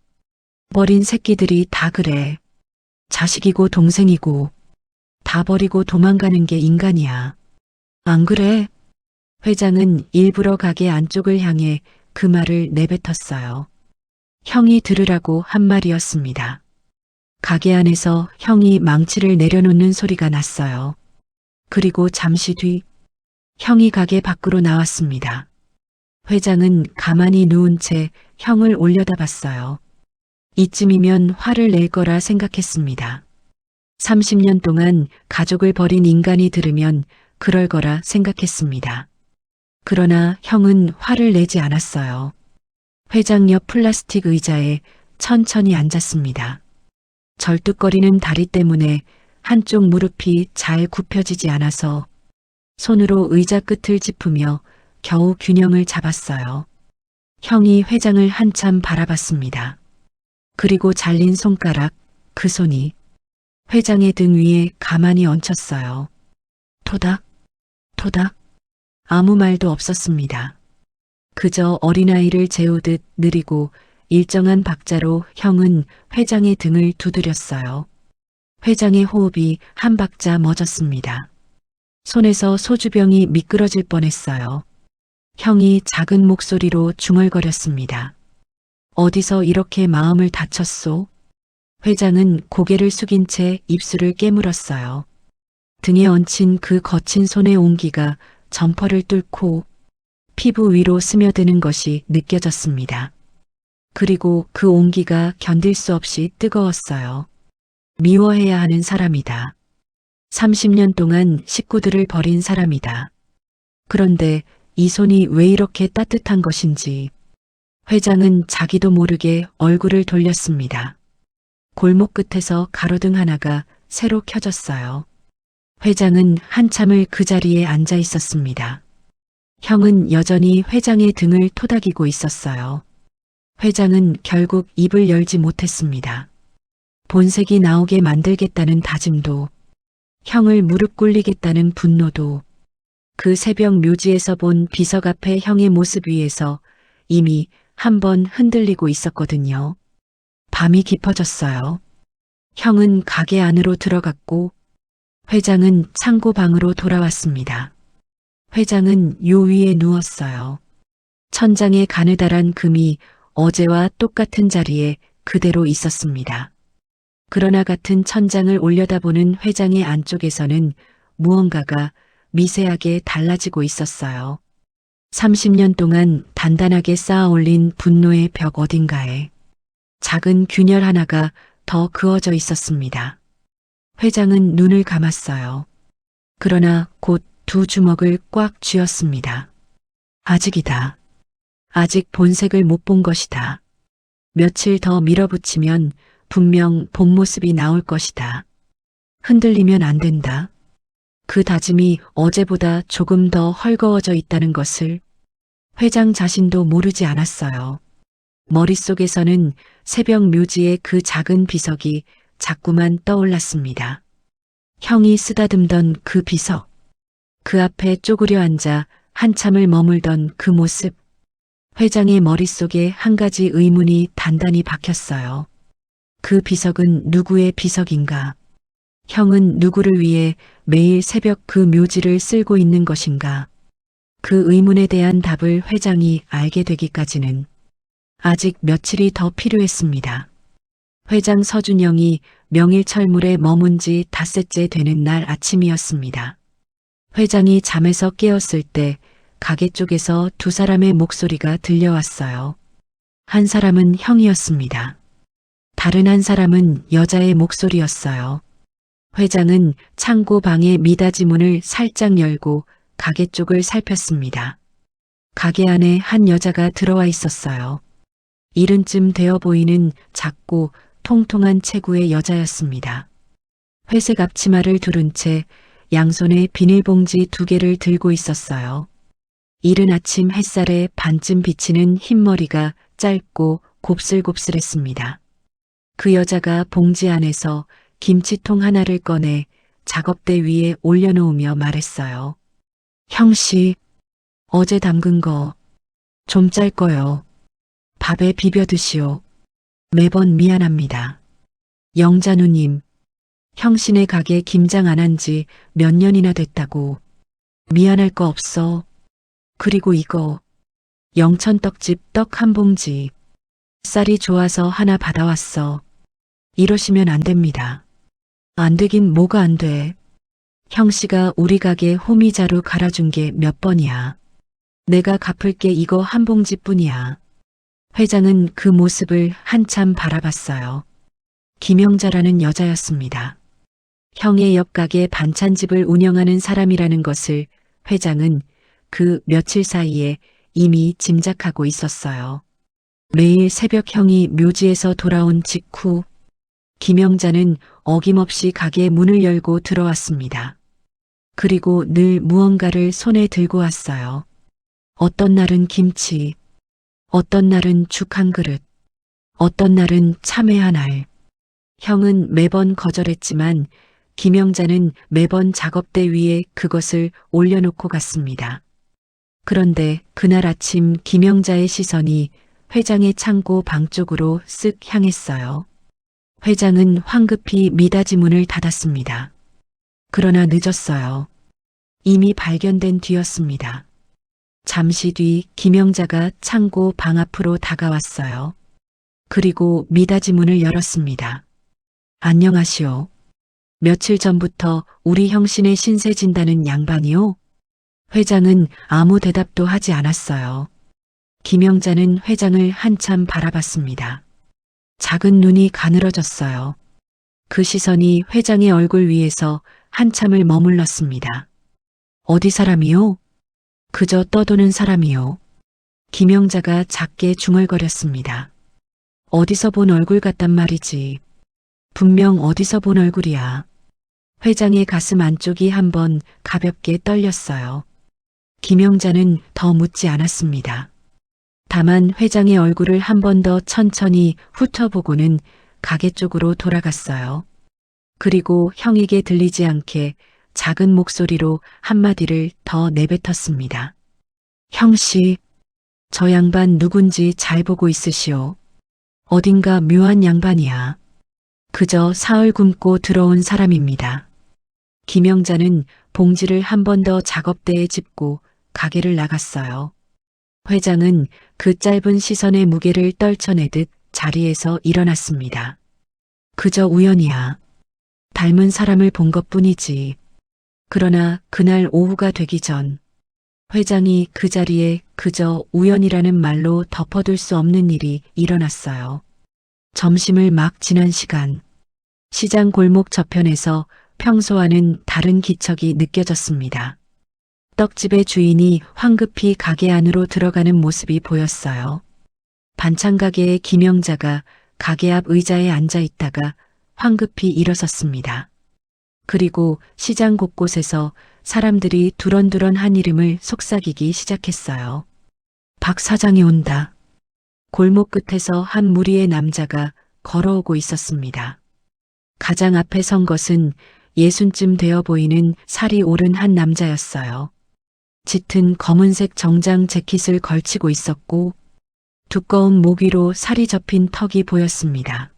버린 새끼들이 다 그래. 자식이고 동생이고 다 버리고 도망가는 게 인간이야. 안 그래? 회장은 일부러 가게 안쪽을 향해 그 말을 내뱉었어요. 형이 들으라고 한 말이었습니다. 가게 안에서 형이 망치를 내려놓는 소리가 났어요. 그리고 잠시 뒤 형이 가게 밖으로 나왔습니다. 회장은 가만히 누운 채 형을 올려다봤어요. 이쯤이면 화를 낼 거라 생각했습니다. 30년 동안 가족을 버린 인간이 들으면 그럴 거라 생각했습니다. 그러나 형은 화를 내지 않았어요. 회장 옆 플라스틱 의자에 천천히 앉았습니다. 절뚝거리는 다리 때문에 한쪽 무릎이 잘 굽혀지지 않아서 손으로 의자 끝을 짚으며 겨우 균형을 잡았어요. 형이 회장을 한참 바라봤습니다. 그리고 잘린 손가락, 그 손이 회장의 등 위에 가만히 얹혔어요. 토닥, 토닥. 아무 말도 없었습니다. 그저 어린아이를 재우듯 느리고 일정한 박자로 형은 회장의 등을 두드렸어요. 회장의 호흡이 한 박자 멎었습니다. 손에서 소주병이 미끄러질 뻔했어요. 형이 작은 목소리로 중얼거렸습니다. 어디서 이렇게 마음을 다쳤소? 회장은 고개를 숙인 채 입술을 깨물었어요. 등에 얹힌 그 거친 손의 온기가 점퍼를 뚫고 피부 위로 스며드는 것이 느껴졌습니다. 그리고 그 온기가 견딜 수 없이 뜨거웠어요. 미워해야 하는 사람이다. 30년 동안 식구들을 버린 사람이다. 그런데 이 손이 왜 이렇게 따뜻한 것인지 회장은 자기도 모르게 얼굴을 돌렸습니다. 골목 끝에서 가로등 하나가 새로 켜졌어요. 회장은 한참을 그 자리에 앉아 있었습니다. 형은 여전히 회장의 등을 토닥이고 있었어요. 회장은 결국 입을 열지 못했습니다. 본색이 나오게 만들겠다는 다짐도, 형을 무릎 꿇리겠다는 분노도, 그 새벽 묘지에서 본 비석 앞에 형의 모습 위에서 이미 한 번 흔들리고 있었거든요. 밤이 깊어졌어요. 형은 가게 안으로 들어갔고 회장은 창고 방으로 돌아왔습니다. 회장은 요 위에 누웠어요. 천장에 가느다란 금이 어제와 똑같은 자리에 그대로 있었습니다. 그러나 같은 천장을 올려다보는 회장의 안쪽에서는 무언가가 미세하게 달라지고 있었어요. 30년 동안 단단하게 쌓아 올린 분노의 벽 어딘가에 작은 균열 하나가 더 그어져 있었습니다. 회장은 눈을 감았어요. 그러나 곧 두 주먹을 꽉 쥐었습니다. 아직이다. 아직 본색을 못 본 것이다. 며칠 더 밀어붙이면 분명 본 모습이 나올 것이다. 흔들리면 안 된다. 그 다짐이 어제보다 조금 더 헐거워져 있다는 것을 회장 자신도 모르지 않았어요. 머릿속에서는 새벽 묘지의 그 작은 비석이 자꾸만 떠올랐습니다. 형이 쓰다듬던 그 비석, 그 앞에 쪼그려 앉아 한참을 머물던 그 모습, 회장의 머릿속에 한 가지 의문이 단단히 박혔어요. 그 비석은 누구의 비석인가? 형은 누구를 위해 매일 새벽 그 묘지를 쓸고 있는 것인가? 그 의문에 대한 답을 회장이 알게 되기까지는 아직 며칠이 더 필요했습니다. 회장 서준영이 명일철물에 머문 지 닷새째 되는 날 아침이었습니다. 회장이 잠에서 깨었을 때 가게 쪽에서 두 사람의 목소리가 들려왔어요. 한 사람은 형이었습니다. 다른 한 사람은 여자의 목소리였어요. 회장은 창고 방의 미닫이 문을 살짝 열고 가게 쪽을 살폈습니다. 가게 안에 한 여자가 들어와 있었어요. 이른쯤 되어 보이는 작고 통통한 체구의 여자였습니다. 회색 앞치마를 두른 채 양손에 비닐봉지 2개를 들고 있었어요. 이른 아침 햇살에 반쯤 비치는 흰머리가 짧고 곱슬곱슬했습니다. 그 여자가 봉지 안에서 김치통 하나를 꺼내 작업대 위에 올려놓으며 말했어요. 형씨, 어제 담근 거 좀 짤 거요. 밥에 비벼 드시오. 매번 미안합니다. 영자 누님, 형씨네 가게 김장 안 한 지 몇 년이나 됐다고. 미안할 거 없어. 그리고 이거 영천떡집 떡 한 봉지. 쌀이 좋아서 하나 받아왔어. 이러시면 안 됩니다. 안 되긴 뭐가 안 돼. 형씨가 우리 가게 호미자루 갈아준 게 몇 번이야. 내가 갚을 게 이거 한 봉지뿐이야. 회장은 그 모습을 한참 바라봤어요. 김영자라는 여자였습니다. 형의 옆 가게 반찬집을 운영하는 사람이라는 것을 회장은 그 며칠 사이에 이미 짐작하고 있었어요. 매일 새벽 형이 묘지에서 돌아온 직후 김영자는 어김없이 가게 문을 열고 들어왔습니다. 그리고 늘 무언가를 손에 들고 왔어요. 어떤 날은 김치, 어떤 날은 죽 한 그릇, 어떤 날은 참외 한 알. 형은 매번 거절했지만 김영자는 매번 작업대 위에 그것을 올려놓고 갔습니다. 그런데 그날 아침 김영자의 시선이 회장의 창고 방 쪽으로 쓱 향했어요. 회장은 황급히 미닫이 문을 닫았습니다. 그러나 늦었어요. 이미 발견된 뒤였습니다. 잠시 뒤 김영자가 창고 방 앞으로 다가왔어요. 그리고 미닫이 문을 열었습니다. 안녕하시오. 며칠 전부터 우리 형신의 신세 진다는 양반이요? 회장은 아무 대답도 하지 않았어요. 김영자는 회장을 한참 바라봤습니다. 작은 눈이 가늘어졌어요. 그 시선이 회장의 얼굴 위에서 한참을 머물렀습니다. 어디 사람이요? 그저 떠도는 사람이요. 김영자가 작게 중얼거렸습니다. 어디서 본 얼굴 같단 말이지. 분명 어디서 본 얼굴이야. 회장의 가슴 안쪽이 한번 가볍게 떨렸어요. 김영자는 더 묻지 않았습니다. 다만 회장의 얼굴을 한 번 더 천천히 훑어보고는 가게 쪽으로 돌아갔어요. 그리고 형에게 들리지 않게 작은 목소리로 한마디를 더 내뱉었습니다. 형씨, 저 양반 누군지 잘 보고 있으시오. 어딘가 묘한 양반이야. 그저 사흘 굶고 들어온 사람입니다. 김영자는 봉지를 한 번 더 작업대에 짚고 가게를 나갔어요. 회장은 그 짧은 시선의 무게를 떨쳐내듯 자리에서 일어났습니다. 그저 우연이야. 닮은 사람을 본 것뿐이지. 그러나 그날 오후가 되기 전 회장이 그 자리에 그저 우연이라는 말로 덮어둘 수 없는 일이 일어났어요. 점심을 막 지난 시간, 시장 골목 저편에서 평소와는 다른 기척이 느껴졌습니다. 떡집의 주인이 황급히 가게 안으로 들어가는 모습이 보였어요. 반찬 가게의 김영자가 가게 앞 의자에 앉아 있다가 황급히 일어섰습니다. 그리고 시장 곳곳에서 사람들이 두런두런 한 이름을 속삭이기 시작했어요. 박 사장이 온다. 골목 끝에서 한 무리의 남자가 걸어오고 있었습니다. 가장 앞에 선 것은 60쯤 되어 보이는 살이 오른 한 남자였어요. 짙은 검은색 정장 재킷을 걸치고 있었고 두꺼운 목 위로 살이 접힌 턱이 보였습니다.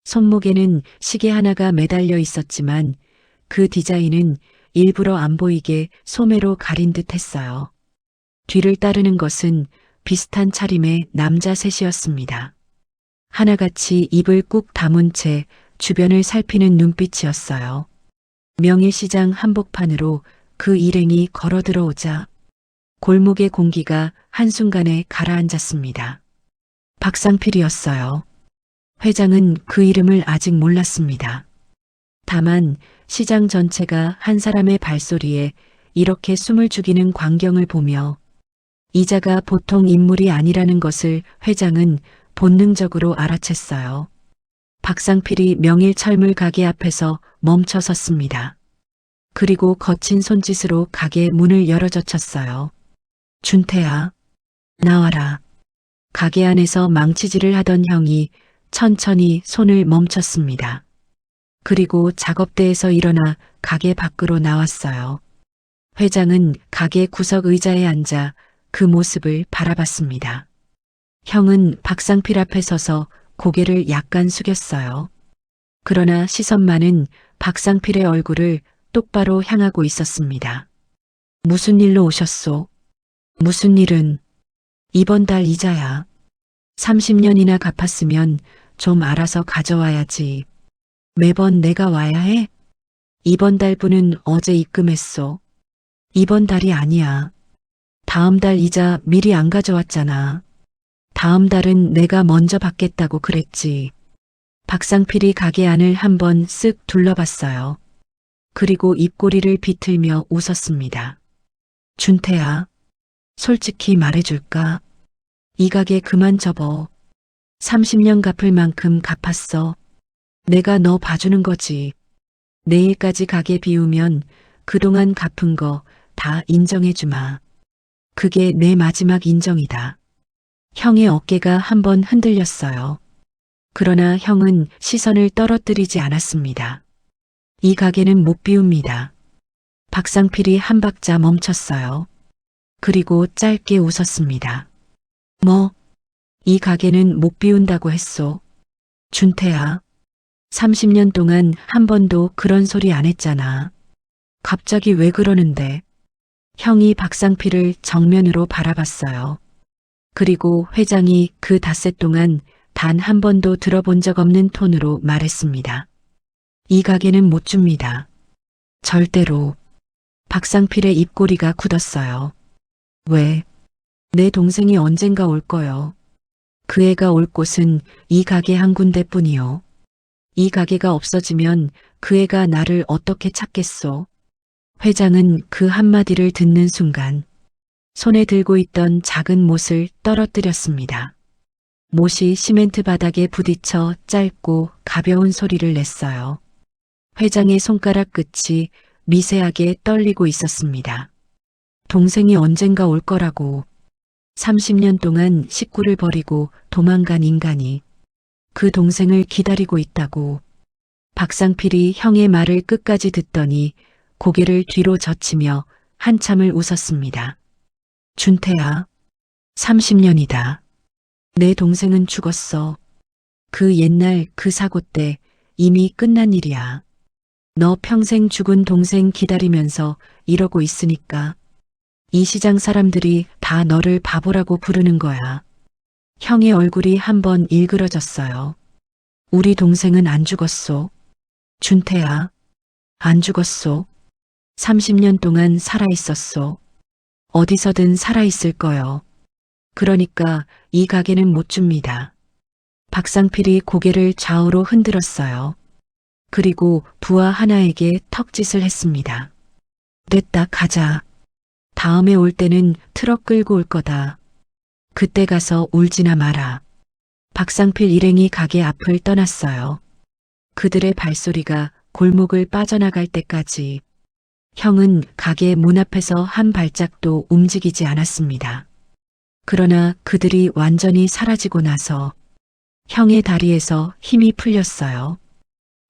손목에는 시계 하나가 매달려 있었지만 그 디자인은 일부러 안 보이게 소매로 가린 듯 했어요. 뒤를 따르는 것은 비슷한 차림의 남자 셋이었습니다. 하나같이 입을 꾹 다문 채 주변을 살피는 눈빛이었어요. 명일시장 한복판으로 그 일행이 걸어 들어오자 골목의 공기가 한순간에 가라앉았습니다. 박상필이었어요. 회장은 그 이름을 아직 몰랐습니다. 다만 시장 전체가 한 사람의 발소리에 이렇게 숨을 죽이는 광경을 보며 이자가 보통 인물이 아니라는 것을 회장은 본능적으로 알아챘어요. 박상필이 명일 철물 가게 앞에서 멈춰 섰습니다. 그리고 거친 손짓으로 가게 문을 열어젖혔어요. 준태야, 나와라. 가게 안에서 망치질을 하던 형이 천천히 손을 멈췄습니다. 그리고 작업대에서 일어나 가게 밖으로 나왔어요. 회장은 가게 구석 의자에 앉아 그 모습을 바라봤습니다. 형은 박상필 앞에 서서 고개를 약간 숙였어요. 그러나 시선만은 박상필의 얼굴을 똑바로 향하고 있었습니다. 무슨 일로 오셨소? 무슨 일은? 이번 달 이자야. 30년이나 갚았으면 좀 알아서 가져와야지. 매번 내가 와야 해? 이번 달 분은 어제 입금했소. 이번 달이 아니야. 다음 달 이자 미리 안 가져왔잖아. 다음 달은 내가 먼저 받겠다고 그랬지. 박상필이 가게 안을 한번 쓱 둘러봤어요. 그리고 입꼬리를 비틀며 웃었습니다. 준태야, 솔직히 말해줄까? 이 가게 그만 접어. 30년 갚을 만큼 갚았어. 내가 너 봐주는 거지. 내일까지 가게 비우면 그동안 갚은 거 다 인정해주마. 그게 내 마지막 인정이다. 형의 어깨가 한번 흔들렸어요. 그러나 형은 시선을 떨어뜨리지 않았습니다. 이 가게는 못 비웁니다. 박상필이 한 박자 멈췄어요. 그리고 짧게 웃었습니다. 뭐? 이 가게는 못 비운다고 했소. 준태야. 30년 동안 한 번도 그런 소리 안 했잖아. 갑자기 왜 그러는데? 형이 박상필을 정면으로 바라봤어요. 그리고 회장이 그 닷새 동안 단 한 번도 들어본 적 없는 톤으로 말했습니다. 이 가게는 못 줍니다. 절대로. 박상필의 입꼬리가 굳었어요. 왜? 내 동생이 언젠가 올 거요. 그 애가 올 곳은 이 가게 한 군데뿐이요. 이 가게가 없어지면 그 애가 나를 어떻게 찾겠소? 회장은 그 한마디를 듣는 순간 손에 들고 있던 작은 못을 떨어뜨렸습니다. 못이 시멘트 바닥에 부딪혀 짧고 가벼운 소리를 냈어요. 회장의 손가락 끝이 미세하게 떨리고 있었습니다. 동생이 언젠가 올 거라고. 30년 동안 식구를 버리고 도망간 인간이 그 동생을 기다리고 있다고. 박상필이 형의 말을 끝까지 듣더니 고개를 뒤로 젖히며 한참을 웃었습니다. 준태야, 30년이다. 내 동생은 죽었어. 그 옛날 그 사고 때 이미 끝난 일이야. 너 평생 죽은 동생 기다리면서 이러고 있으니까 이 시장 사람들이 다 너를 바보라고 부르는 거야. 형의 얼굴이 한번 일그러졌어요. 우리 동생은 안 죽었소. 준태야, 안 죽었소. 30년 동안 살아있었소. 어디서든 살아있을 거요. 그러니까 이 가게는 못 줍니다. 박상필이 고개를 좌우로 흔들었어요. 그리고 부하 하나에게 턱짓을 했습니다. 됐다, 가자. 다음에 올 때는 트럭 끌고 올 거다. 그때 가서 울지나 마라. 박상필 일행이 가게 앞을 떠났어요. 그들의 발소리가 골목을 빠져나갈 때까지 형은 가게 문 앞에서 한 발짝도 움직이지 않았습니다. 그러나 그들이 완전히 사라지고 나서 형의 다리에서 힘이 풀렸어요.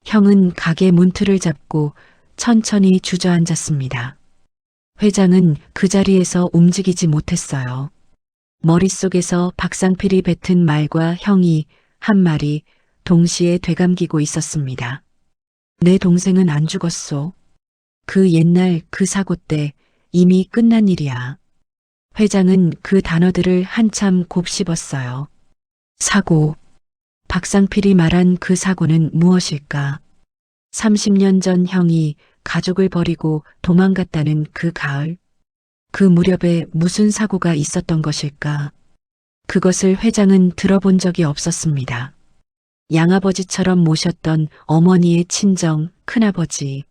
형은 가게 문틀을 잡고 천천히 주저앉았습니다. 회장은 그 자리에서 움직이지 못했어요. 머릿속에서 박상필이 뱉은 말과 형이 한 말이 동시에 되감기고 있었습니다. 내 동생은 안 죽었소. 그 옛날 그 사고 때 이미 끝난 일이야. 회장은 그 단어들을 한참 곱씹었어요. 사고. 박상필이 말한 그 사고는 무엇일까? 30년 전 형이 가족을 버리고 도망갔다는 그 가을. 그 무렵에 무슨 사고가 있었던 것일까? 그것을 회장은 들어본 적이 없었습니다. 양아버지처럼 모셨던 어머니의 친정, 큰아버지.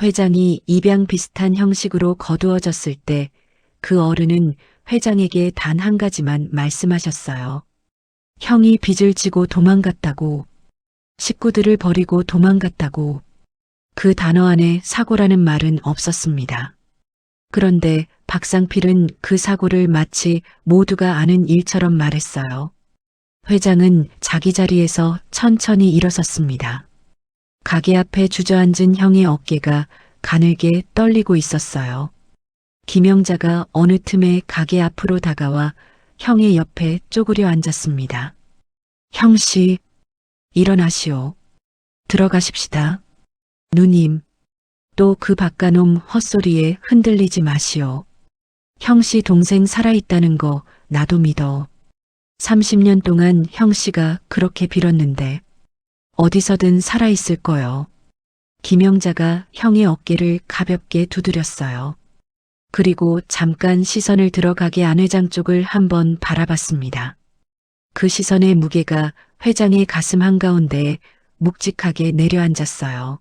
회장이 입양 비슷한 형식으로 거두어졌을 때 그 어른은 회장에게 단 한 가지만 말씀하셨어요. 형이 빚을 지고 도망갔다고. 식구들을 버리고 도망갔다고. 그 단어 안에 사고라는 말은 없었습니다. 그런데 박상필은 그 사고를 마치 모두가 아는 일처럼 말했어요. 회장은 자기 자리에서 천천히 일어섰습니다. 가게 앞에 주저앉은 형의 어깨가 가늘게 떨리고 있었어요. 김영자가 어느 틈에 가게 앞으로 다가와 형의 옆에 쪼그려 앉았습니다. 형씨, 일어나시오. 들어가십시다. 누님, 또 그 바깥놈 헛소리에 흔들리지 마시오. 형씨 동생 살아있다는 거 나도 믿어. 30년 동안 형씨가 그렇게 빌었는데 어디서든 살아있을 거요. 김영자가 형의 어깨를 가볍게 두드렸어요. 그리고 잠깐 시선을 들어가게 안 회장 쪽을 한번 바라봤습니다. 그 시선의 무게가 회장의 가슴 한가운데에 묵직하게 내려앉았어요.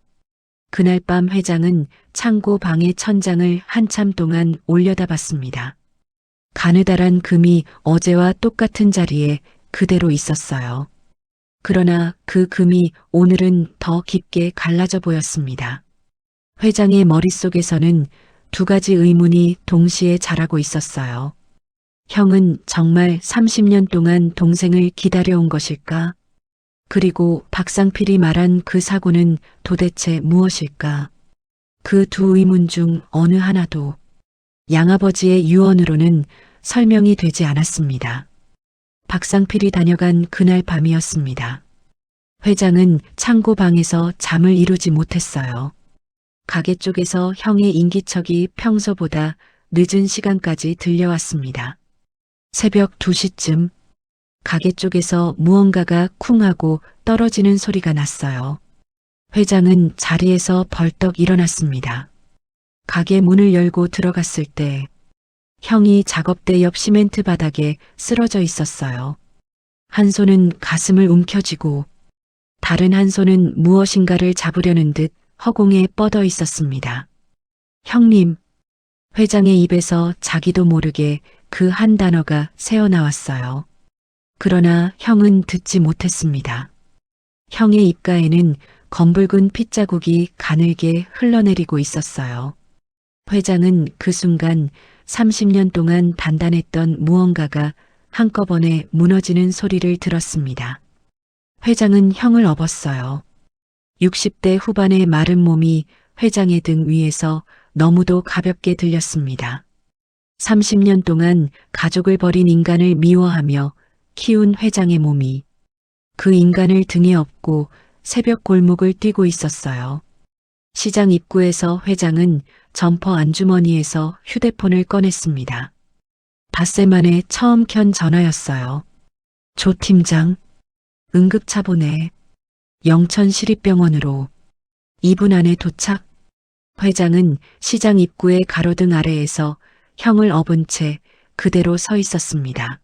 그날 밤 회장은 창고 방의 천장을 한참 동안 올려다봤습니다. 가느다란 금이 어제와 똑같은 자리에 그대로 있었어요. 그러나 그 금이 오늘은 더 깊게 갈라져 보였습니다. 회장의 머릿속에서는 두 가지 의문이 동시에 자라고 있었어요. 형은 정말 30년 동안 동생을 기다려온 것일까? 그리고 박상필이 말한 그 사고는 도대체 무엇일까? 그 두 의문 중 어느 하나도 양아버지의 유언으로는 설명이 되지 않았습니다. 박상필이 다녀간 그날 밤이었습니다. 회장은 창고 방에서 잠을 이루지 못했어요. 가게 쪽에서 형의 인기척이 평소보다 늦은 시간까지 들려왔습니다. 새벽 2시쯤 가게 쪽에서 무언가가 쿵하고 떨어지는 소리가 났어요. 회장은 자리에서 벌떡 일어났습니다. 가게 문을 열고 들어갔을 때 형이 작업대 옆 시멘트 바닥에 쓰러져 있었어요. 한 손은 가슴을 움켜쥐고 다른 한 손은 무엇인가를 잡으려는 듯 허공에 뻗어 있었습니다. 형님, 회장의 입에서 자기도 모르게 그 한 단어가 새어나왔어요. 그러나 형은 듣지 못했습니다. 형의 입가에는 검붉은 핏자국이 가늘게 흘러내리고 있었어요. 회장은 그 순간 30년 동안 단단했던 무언가가 한꺼번에 무너지는 소리를 들었습니다. 회장은 형을 업었어요. 60대 후반의 마른 몸이 회장의 등 위에서 너무도 가볍게 들렸습니다. 30년 동안 가족을 버린 인간을 미워하며 키운 회장의 몸이 그 인간을 등에 업고 새벽 골목을 뛰고 있었어요. 시장 입구에서 회장은 점퍼 안주머니에서 휴대폰을 꺼냈습니다. 닷새 만에 처음 켠 전화였어요. 조 팀장, 응급차 보내. 영천시립병원으로 2분 안에 도착. 회장은 시장 입구의 가로등 아래에서 형을 업은 채 그대로 서 있었습니다.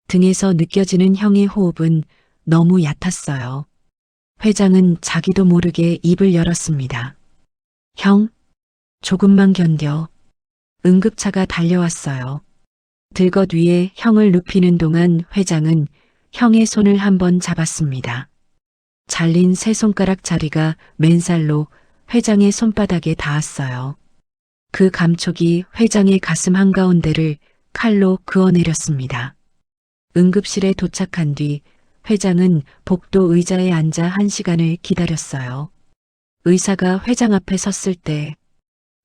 등에서 느껴지는 형의 호흡은 너무 얕았어요. 회장은 자기도 모르게 입을 열었습니다. 형, 조금만 견뎌. 응급차가 달려왔어요. 들것 위에 형을 눕히는 동안 회장은 형의 손을 한번 잡았습니다. 잘린 세 손가락 자리가 맨살로 회장의 손바닥에 닿았어요. 그 감촉이 회장의 가슴 한가운데를 칼로 그어내렸습니다. 응급실에 도착한 뒤 회장은 복도 의자에 앉아 1시간을 기다렸어요. 의사가 회장 앞에 섰을 때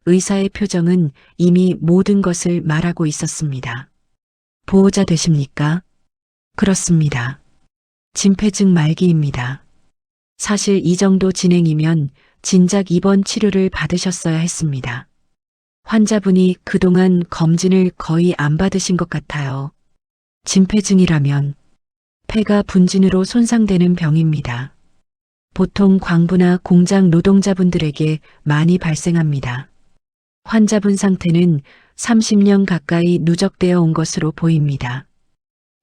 의사의 표정은 이미 모든 것을 말하고 있었습니다. 보호자 되십니까? 그렇습니다. 진폐증 말기입니다. 사실 이 정도 진행이면 진작 입원 치료를 받으셨어야 했습니다. 환자분이 그동안 검진을 거의 안 받으신 것 같아요. 진폐증이라면 폐가 분진으로 손상되는 병입니다. 보통 광부나 공장 노동자분들에게 많이 발생합니다. 환자분 상태는 30년 가까이 누적되어 온 것으로 보입니다.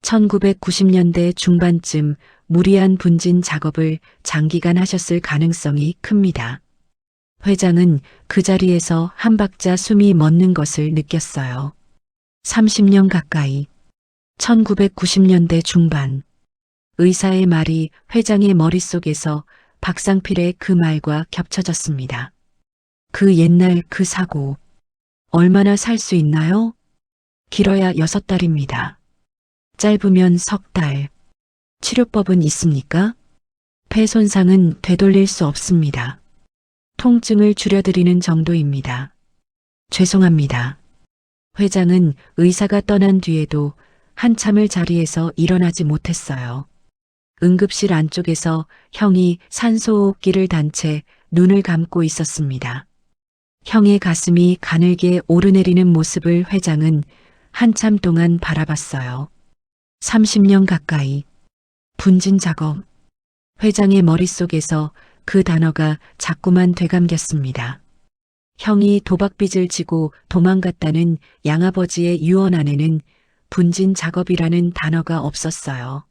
1990년대 중반쯤 무리한 분진 작업을 장기간 하셨을 가능성이 큽니다. 회장은 그 자리에서 한 박자 숨이 멎는 것을 느꼈어요. 30년 가까이, 1990년대 중반. 의사의 말이 회장의 머릿속에서 박상필의 그 말과 겹쳐졌습니다. 그 옛날 그 사고, 얼마나 살 수 있나요? 길어야 6달입니다. 짧으면 석 달. 치료법은 있습니까? 폐 손상은 되돌릴 수 없습니다. 통증을 줄여드리는 정도입니다. 죄송합니다. 회장은 의사가 떠난 뒤에도 한참을 자리에서 일어나지 못했어요. 응급실 안쪽에서 형이 산소호흡기를 단 채 눈을 감고 있었습니다. 형의 가슴이 가늘게 오르내리는 모습을 회장은 한참 동안 바라봤어요. 30년 가까이. 분진 작업. 회장의 머릿속에서 그 단어가 자꾸만 되감겼습니다. 형이 도박빚을 지고 도망갔다는 양아버지의 유언 안에는 분진 작업이라는 단어가 없었어요.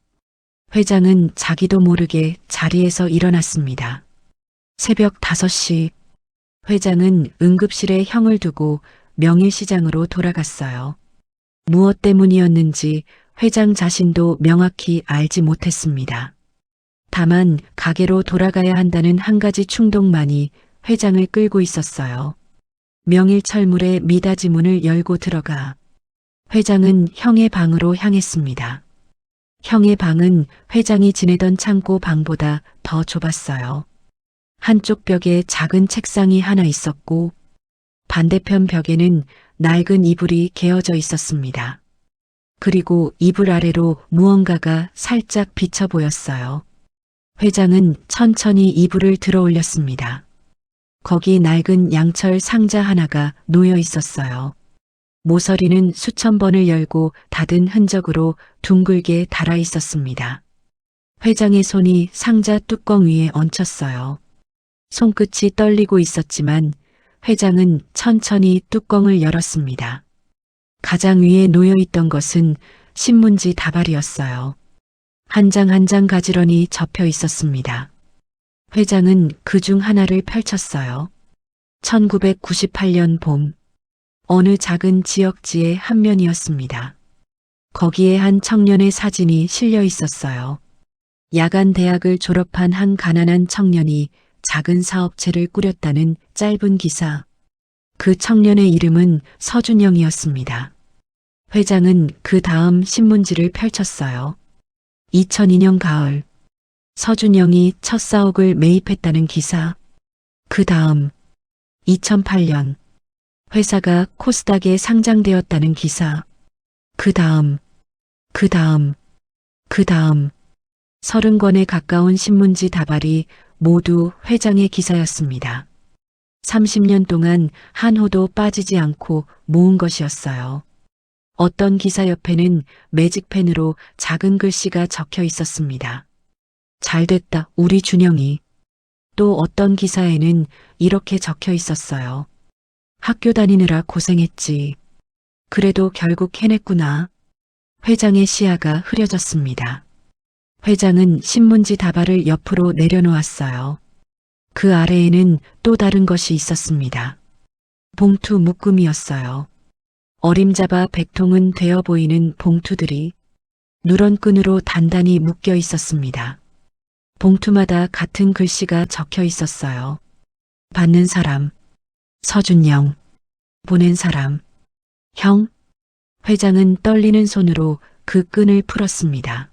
회장은 자기도 모르게 자리에서 일어났습니다. 새벽 5시. 회장은 응급실에 형을 두고 명일시장으로 돌아갔어요. 무엇 때문이었는지 회장 자신도 명확히 알지 못했습니다. 다만 가게로 돌아가야 한다는 한 가지 충동만이 회장을 끌고 있었어요. 명일철물의 미닫이 문을 열고 들어가 회장은 형의 방으로 향했습니다. 형의 방은 회장이 지내던 창고 방보다 더 좁았어요. 한쪽 벽에 작은 책상이 하나 있었고 반대편 벽에는 낡은 이불이 개어져 있었습니다. 그리고 이불 아래로 무언가가 살짝 비쳐 보였어요. 회장은 천천히 이불을 들어 올렸습니다. 거기 낡은 양철 상자 하나가 놓여 있었어요. 모서리는 수천 번을 열고 닫은 흔적으로 둥글게 달아 있었습니다. 회장의 손이 상자 뚜껑 위에 얹혔어요. 손끝이 떨리고 있었지만 회장은 천천히 뚜껑을 열었습니다. 가장 위에 놓여 있던 것은 신문지 다발이었어요. 한 장 한 장 가지런히 접혀 있었습니다. 회장은 그 중 하나를 펼쳤어요. 1998년 봄, 어느 작은 지역지의 한 면이었습니다. 거기에 한 청년의 사진이 실려 있었어요. 야간 대학을 졸업한 한 가난한 청년이 작은 사업체를 꾸렸다는 짧은 기사. 그 청년의 이름은 서준영이었습니다. 회장은 그 다음 신문지를 펼쳤어요. 2002년 가을, 서준영이 첫 사옥을 매입했다는 기사. 그 다음, 2008년, 회사가 코스닥에 상장되었다는 기사. 그 다음, 30권에 가까운 신문지 다발이 모두 회장의 기사였습니다. 30년 동안 한 호도 빠지지 않고 모은 것이었어요. 어떤 기사 옆에는 매직펜으로 작은 글씨가 적혀 있었습니다. 잘됐다, 우리 준영이. 또 어떤 기사에는 이렇게 적혀 있었어요. 학교 다니느라 고생했지. 그래도 결국 해냈구나. 회장의 시야가 흐려졌습니다. 회장은 신문지 다발을 옆으로 내려놓았어요. 그 아래에는 또 다른 것이 있었습니다. 봉투 묶음이었어요. 어림잡아 100통은 되어 보이는 봉투들이 누런 끈으로 단단히 묶여 있었습니다. 봉투마다 같은 글씨가 적혀 있었어요. 받는 사람, 서준영. 보낸 사람, 형. 회장은 떨리는 손으로 그 끈을 풀었습니다.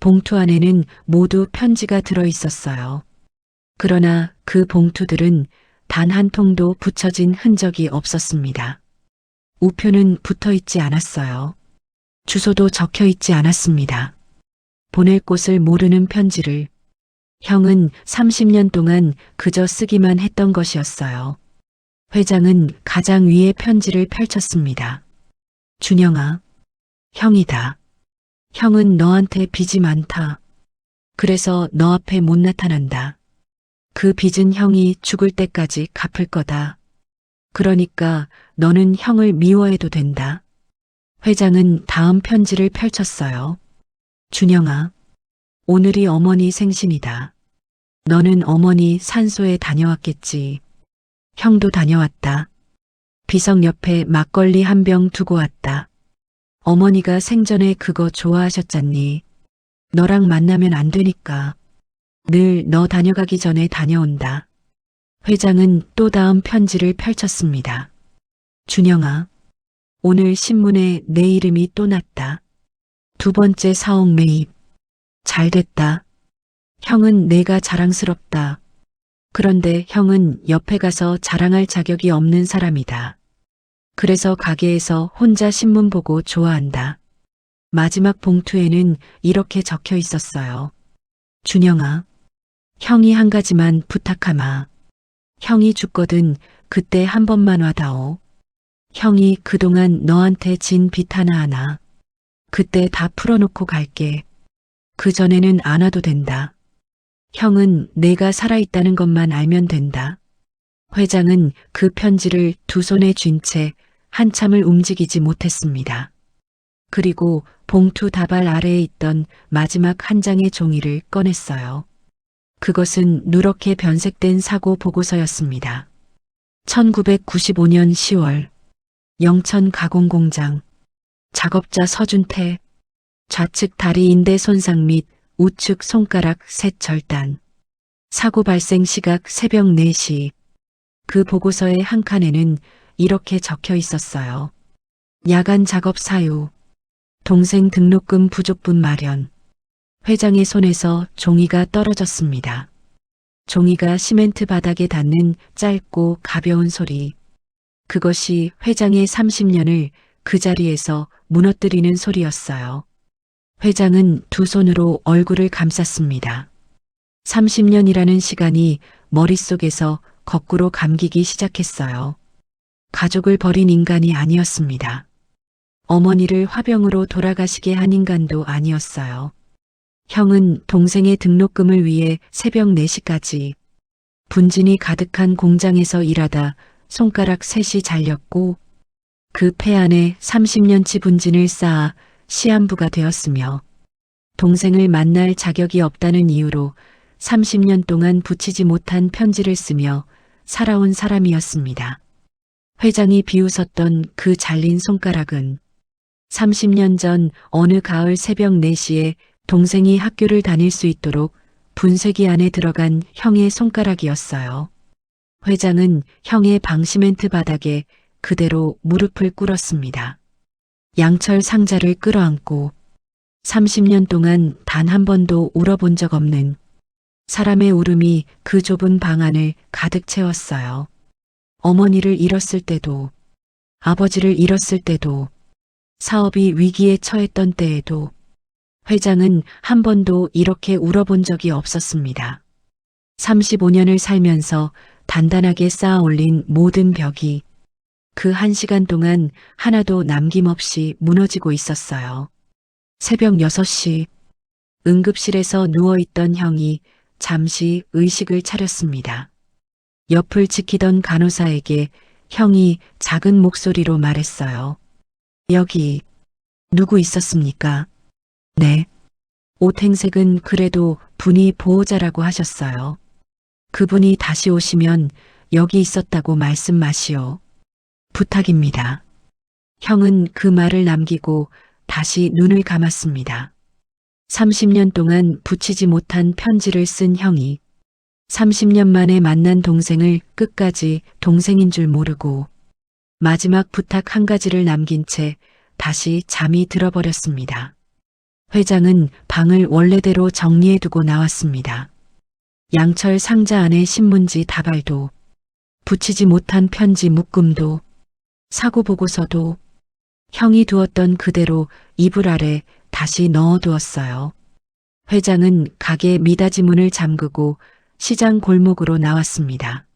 봉투 안에는 모두 편지가 들어 있었어요. 그러나 그 봉투들은 단 한 통도 붙여진 흔적이 없었습니다. 우표는 붙어 있지 않았어요. 주소도 적혀 있지 않았습니다. 보낼 곳을 모르는 편지를 형은 30년 동안 그저 쓰기만 했던 것이었어요. 회장은 가장 위에 편지를 펼쳤습니다. 준영아, 형이다. 형은 너한테 빚이 많다. 그래서 너 앞에 못 나타난다. 그 빚은 형이 죽을 때까지 갚을 거다. 그러니까 너는 형을 미워해도 된다. 회장은 다음 편지를 펼쳤어요. 준영아, 오늘이 어머니 생신이다. 너는 어머니 산소에 다녀왔겠지. 형도 다녀왔다. 비석 옆에 막걸리 한 병 두고 왔다. 어머니가 생전에 그거 좋아하셨잖니. 너랑 만나면 안 되니까. 늘 너 다녀가기 전에 다녀온다. 회장은 또 다음 편지를 펼쳤습니다. 준영아, 오늘 신문에 내 이름이 또 났다. 두 번째 사옥 매입. 잘 됐다. 형은 내가 자랑스럽다. 그런데 형은 옆에 가서 자랑할 자격이 없는 사람이다. 그래서 가게에서 혼자 신문 보고 좋아한다. 마지막 봉투에는 이렇게 적혀 있었어요. 준영아, 형이 한 가지만 부탁하마. 형이 죽거든 그때 한 번만 와다오. 형이 그동안 너한테 진 빚 하나하나 그때 다 풀어놓고 갈게. 그 전에는 안 와도 된다. 형은 내가 살아있다는 것만 알면 된다. 회장은 그 편지를 두 손에 쥔 채 한참을 움직이지 못했습니다. 그리고 봉투 다발 아래에 있던 마지막 한 장의 종이를 꺼냈어요. 그것은 누렇게 변색된 사고 보고서였습니다. 1995년 10월 영천 가공공장 작업자 서준태 좌측 다리 인대 손상 및 우측 손가락 셋 절단. 사고 발생 시각 새벽 4시. 그 보고서의 한 칸에는 이렇게 적혀 있었어요. 야간 작업 사유. 동생 등록금 부족분 마련. 회장의 손에서 종이가 떨어졌습니다. 종이가 시멘트 바닥에 닿는 짧고 가벼운 소리. 그것이 회장의 30년을 그 자리에서 무너뜨리는 소리였어요. 회장은 두 손으로 얼굴을 감쌌습니다. 30년이라는 시간이 머릿속에서 거꾸로 감기기 시작했어요. 가족을 버린 인간이 아니었습니다. 어머니를 화병으로 돌아가시게 한 인간도 아니었어요. 형은 동생의 등록금을 위해 새벽 4시까지 분진이 가득한 공장에서 일하다 손가락 셋이 잘렸고 그 폐 안에 30년치 분진을 쌓아 시한부가 되었으며 동생을 만날 자격이 없다는 이유로 30년 동안 붙이지 못한 편지를 쓰며 살아온 사람이었습니다. 회장이 비웃었던 그 잘린 손가락은 30년 전 어느 가을 새벽 4시에 동생이 학교를 다닐 수 있도록 분쇄기 안에 들어간 형의 손가락이었어요. 회장은 형의 방 시멘트 바닥에 그대로 무릎을 꿇었습니다. 양철 상자를 끌어안고 30년 동안 단 한 번도 울어본 적 없는 사람의 울음이 그 좁은 방 안을 가득 채웠어요. 어머니를 잃었을 때도, 아버지를 잃었을 때도, 사업이 위기에 처했던 때에도 회장은 한 번도 이렇게 울어본 적이 없었습니다. 35년을 살면서 단단하게 쌓아 올린 모든 벽이 그 1시간 동안 하나도 남김없이 무너지고 있었어요. 새벽 6시 응급실에서 누워있던 형이 잠시 의식을 차렸습니다. 옆을 지키던 간호사에게 형이 작은 목소리로 말했어요. 여기 누구 있었습니까? 네. 옷행색은 그래도 분이 보호자라고 하셨어요. 그분이 다시 오시면 여기 있었다고 말씀 마시오. 부탁입니다. 형은 그 말을 남기고 다시 눈을 감았습니다. 30년 동안 붙이지 못한 편지를 쓴 형이 30년 만에 만난 동생을 끝까지 동생인 줄 모르고 마지막 부탁 한 가지를 남긴 채 다시 잠이 들어버렸습니다. 회장은 방을 원래대로 정리해두고 나왔습니다. 양철 상자 안에 신문지 다발도, 붙이지 못한 편지 묶음도, 사고 보고서도 형이 두었던 그대로 이불 아래 다시 넣어두었어요. 회장은 가게 미닫이 문을 잠그고 시장 골목으로 나왔습니다.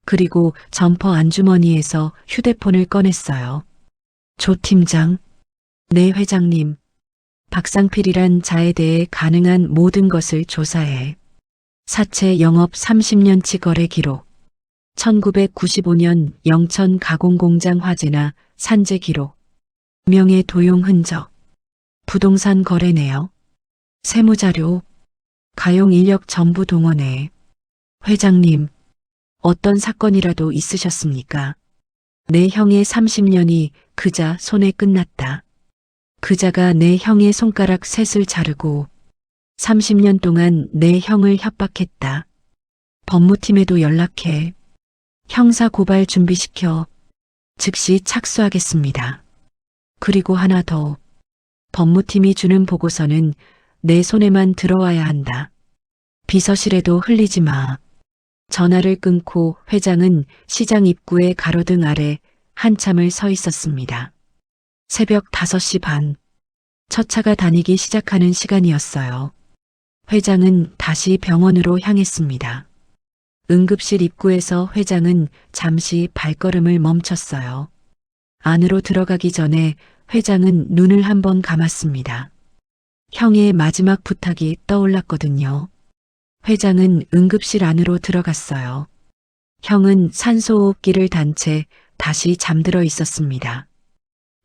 그리고 점퍼 안주머니에서 휴대폰을 꺼냈어요. 조 팀장, 네 회장님, 박상필이란 자에 대해 가능한 모든 것을 조사해. 사채 영업 30년치 거래 기록, 1995년 영천 가공공장 화재나 산재 기록, 명예 도용 흔적, 부동산 거래 내역, 세무자료, 가용 인력 전부 동원해. 회장님, 어떤 사건이라도 있으셨습니까? 내 형의 30년이 그자 손에 끝났다. 그자가 내 형의 손가락 셋을 자르고 30년 동안 내 형을 협박했다. 법무팀에도 연락해. 형사 고발 준비시켜 즉시 착수하겠습니다. 그리고 하나 더. 법무팀이 주는 보고서는 내 손에만 들어와야 한다. 비서실에도 흘리지 마. 전화를 끊고 회장은 시장 입구의 가로등 아래 한참을 서 있었습니다. 새벽 5시 반. 첫 차가 다니기 시작하는 시간이었어요. 회장은 다시 병원으로 향했습니다. 응급실 입구에서 회장은 잠시 발걸음을 멈췄어요. 안으로 들어가기 전에 회장은 눈을 한번 감았습니다. 형의 마지막 부탁이 떠올랐거든요. 회장은 응급실 안으로 들어갔어요. 형은 산소호흡기를 단 채 다시 잠들어 있었습니다.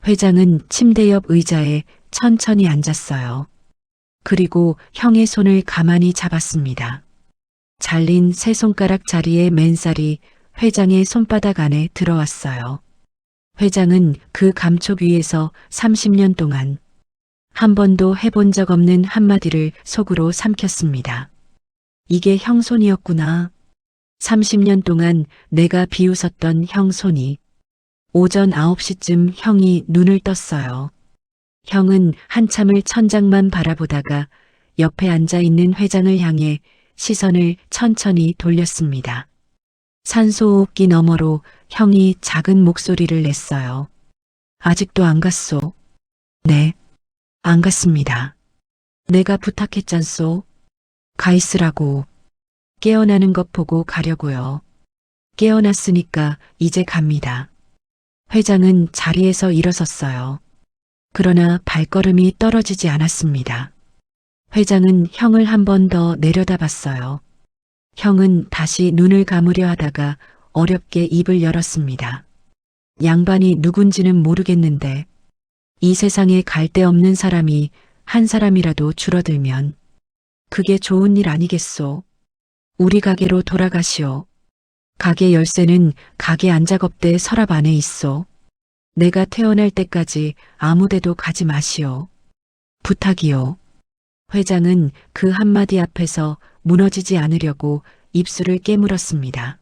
회장은 침대 옆 의자에 천천히 앉았어요. 그리고 형의 손을 가만히 잡았습니다. 잘린 세 손가락 자리의 맨살이 회장의 손바닥 안에 들어왔어요. 회장은 그 감촉 위에서 30년 동안 한 번도 해본 적 없는 한마디를 속으로 삼켰습니다. 이게 형 손이었구나. 30년 동안 내가 비웃었던 형 손이. 오전 9시쯤 형이 눈을 떴어요. 형은 한참을 천장만 바라보다가 옆에 앉아 있는 회장을 향해 시선을 천천히 돌렸습니다. 산소호흡기 너머로 형이 작은 목소리를 냈어요. 아직도 안 갔소? 네, 안 갔습니다. 내가 부탁했잖소. 가 있으라고. 깨어나는 것 보고 가려고요. 깨어났으니까 이제 갑니다. 회장은 자리에서 일어섰어요. 그러나 발걸음이 떨어지지 않았습니다. 회장은 형을 한 번 더 내려다봤어요. 형은 다시 눈을 감으려 하다가 어렵게 입을 열었습니다. 양반이 누군지는 모르겠는데 이 세상에 갈 데 없는 사람이 한 사람이라도 줄어들면 그게 좋은 일 아니겠소. 우리 가게로 돌아가시오. 가게 열쇠는 가게 안작업대 서랍 안에 있소. 내가 태어날 때까지 아무데도 가지 마시오. 부탁이요. 회장은 그 한마디 앞에서 무너지지 않으려고 입술을 깨물었습니다.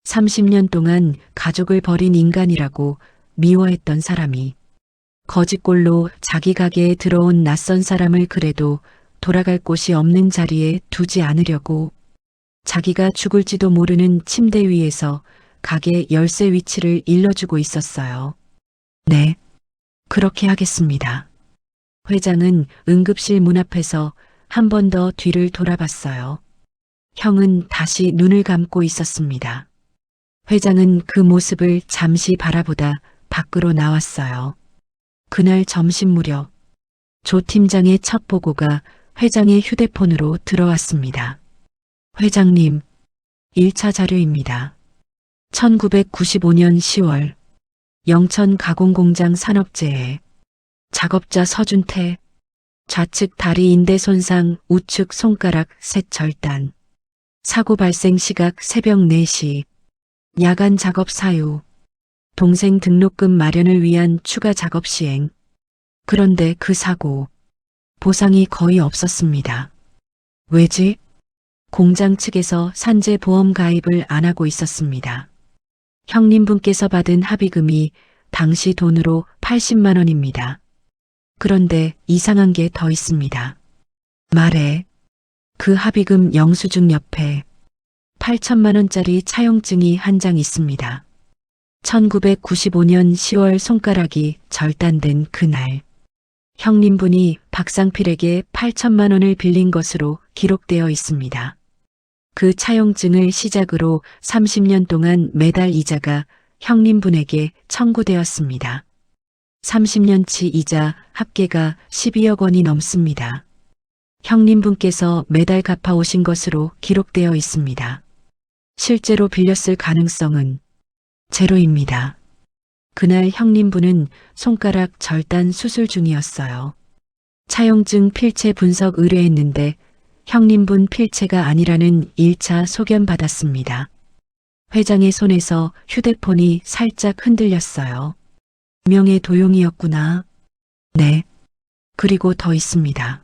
30년 동안 가족을 버린 인간이라고 미워했던 사람이 거짓골로 자기 가게에 들어온 낯선 사람을 그래도 돌아갈 곳이 없는 자리에 두지 않으려고 자기가 죽을지도 모르는 침대 위에서 가게 열쇠 위치를 일러주고 있었어요. 네, 그렇게 하겠습니다. 회장은 응급실 문 앞에서 한 번 더 뒤를 돌아봤어요. 형은 다시 눈을 감고 있었습니다. 회장은 그 모습을 잠시 바라보다 밖으로 나왔어요. 그날 점심 무렵 조 팀장의 첫 보고가 회장의 휴대폰으로 들어왔습니다. 회장님, 1차 자료입니다. 1995년 10월 영천 가공공장 산업재해 작업자 서준태 좌측 다리 인대 손상 우측 손가락 셋 절단 사고 발생 시각 새벽 4시 야간 작업 사유 동생 등록금 마련을 위한 추가 작업 시행 그런데 그 사고 보상이 거의 없었습니다. 왜지? 공장 측에서 산재 보험 가입을 안 하고 있었습니다. 형님분께서 받은 합의금이 당시 돈으로 80만 원입니다. 그런데 이상한 게 더 있습니다. 말해. 그 합의금 영수증 옆에 8천만 원짜리 차용증이 한 장 있습니다. 1995년 10월 손가락이 절단된 그날 형님분이 박상필에게 8천만 원을 빌린 것으로 기록되어 있습니다. 그 차용증을 시작으로 30년 동안 매달 이자가 형님분에게 청구되었습니다. 30년치 이자 합계가 12억 원이 넘습니다. 형님분께서 매달 갚아오신 것으로 기록되어 있습니다. 실제로 빌렸을 가능성은 제로입니다. 그날 형님분은 손가락 절단 수술 중이었어요. 차용증 필체 분석 의뢰했는데 형님분 필체가 아니라는 1차 소견 받았습니다. 회장의 손에서 휴대폰이 살짝 흔들렸어요. 명예 도용이었구나. 네. 그리고 더 있습니다.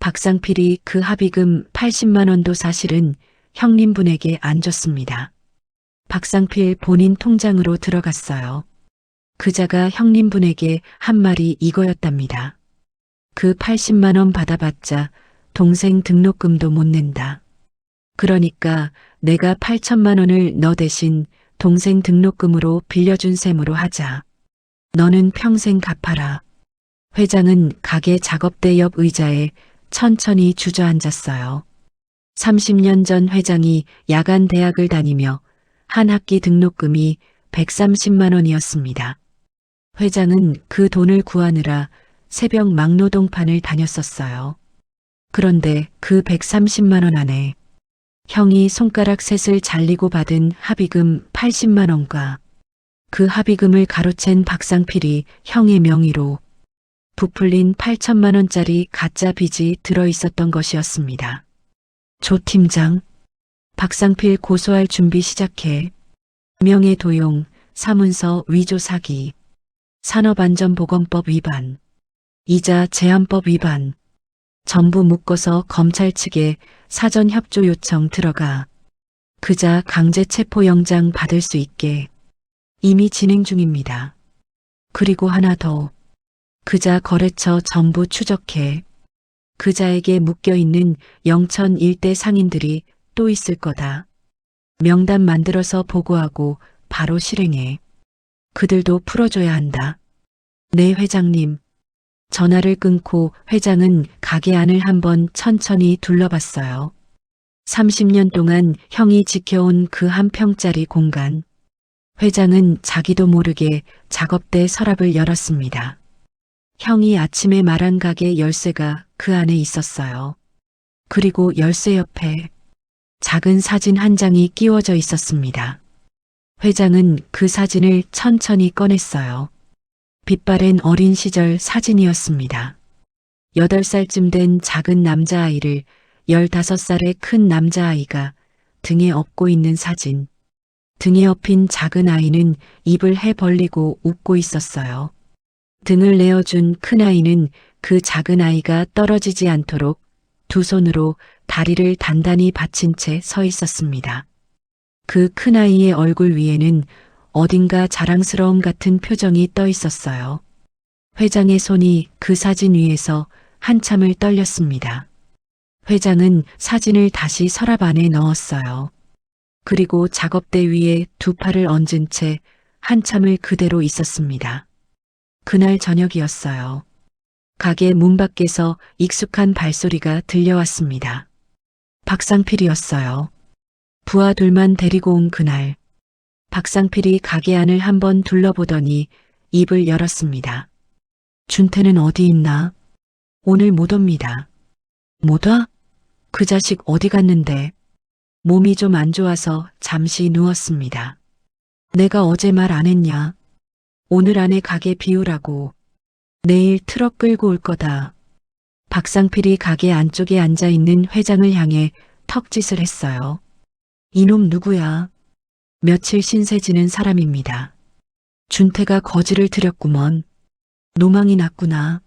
박상필이 그 합의금 80만 원도 사실은 형님분에게 안 줬습니다. 박상필 본인 통장으로 들어갔어요. 그자가 형님분에게 한 말이 이거였답니다. 그 80만 원 받아봤자 동생 등록금도 못 낸다. 그러니까 내가 8천만 원을 너 대신 동생 등록금으로 빌려준 셈으로 하자. 너는 평생 갚아라. 회장은 가게 작업대 옆 의자에 천천히 주저앉았어요. 30년 전 회장이 야간 대학을 다니며 한 학기 등록금이 130만 원이었습니다. 회장은 그 돈을 구하느라 새벽 막노동판을 다녔었어요. 그런데 그 130만 원 안에 형이 손가락 셋을 잘리고 받은 합의금 80만 원과 그 합의금을 가로챈 박상필이 형의 명의로 부풀린 8천만 원짜리 가짜 빚이 들어있었던 것이었습니다. 조 팀장, 박상필 고소할 준비 시작해. 명예도용, 사문서 위조 사기, 산업안전보건법 위반, 이자 제한법 위반. 전부 묶어서 검찰 측에 사전 협조 요청 들어가. 그자 강제 체포영장 받을 수 있게. 이미 진행 중입니다. 그리고 하나 더. 그자 거래처 전부 추적해. 그자에게 묶여있는 영천 일대 상인들이 또 있을 거다. 명단 만들어서 보고하고 바로 실행해. 그들도 풀어줘야 한다. 네, 회장님. 전화를 끊고 회장은 가게 안을 한번 천천히 둘러봤어요. 30년 동안 형이 지켜온 그 한 평짜리 공간. 회장은 자기도 모르게 작업대 서랍을 열었습니다. 형이 아침에 말한 가게 열쇠가 그 안에 있었어요. 그리고 열쇠 옆에 작은 사진 한 장이 끼워져 있었습니다. 회장은 그 사진을 천천히 꺼냈어요. 빛바랜 어린 시절 사진이었습니다. 8살쯤 된 작은 남자아이를 15살의 큰 남자아이가 등에 업고 있는 사진. 등에 업힌 작은 아이는 입을 해 벌리고 웃고 있었어요. 등을 내어준 큰 아이는 그 작은 아이가 떨어지지 않도록 두 손으로 다리를 단단히 받친 채 서 있었습니다. 그 큰 아이의 얼굴 위에는 어딘가 자랑스러움 같은 표정이 떠 있었어요. 회장의 손이 그 사진 위에서 한참을 떨렸습니다. 회장은 사진을 다시 서랍 안에 넣었어요. 그리고 작업대 위에 두 팔을 얹은 채 한참을 그대로 있었습니다. 그날 저녁이었어요. 가게 문 밖에서 익숙한 발소리가 들려왔습니다. 박상필이었어요. 부하 둘만 데리고 온 그날. 박상필이 가게 안을 한번 둘러보더니 입을 열었습니다. 준태는 어디 있나? 오늘 못 옵니다. 못 와? 그 자식 어디 갔는데? 몸이 좀 안 좋아서 잠시 누웠습니다. 내가 어제 말 안 했냐? 오늘 안에 가게 비우라고. 내일 트럭 끌고 올 거다. 박상필이 가게 안쪽에 앉아 있는 회장을 향해 턱짓을 했어요. 이놈 누구야? 며칠 신세 지는 사람입니다. 준태가 거지를 들였구먼. 노망이 났구나.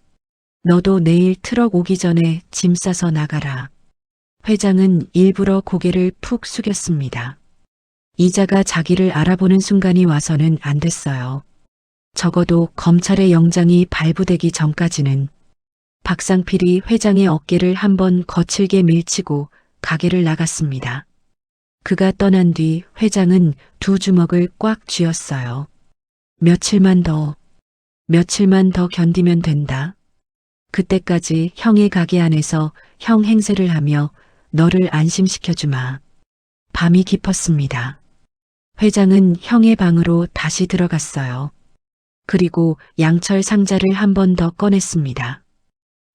너도 내일 트럭 오기 전에 짐 싸서 나가라. 회장은 일부러 고개를 푹 숙였습니다. 이자가 자기를 알아보는 순간이 와서는 안 됐어요. 적어도 검찰의 영장이 발부되기 전까지는. 박상필이 회장의 어깨를 한번 거칠게 밀치고 가게를 나갔습니다. 그가 떠난 뒤 회장은 두 주먹을 꽉 쥐었어요. 며칠만 더 견디면 된다. 그때까지 형의 가게 안에서 형 행세를 하며 너를 안심시켜주마. 밤이 깊었습니다. 회장은 형의 방으로 다시 들어갔어요. 그리고 양철 상자를 한 번 더 꺼냈습니다.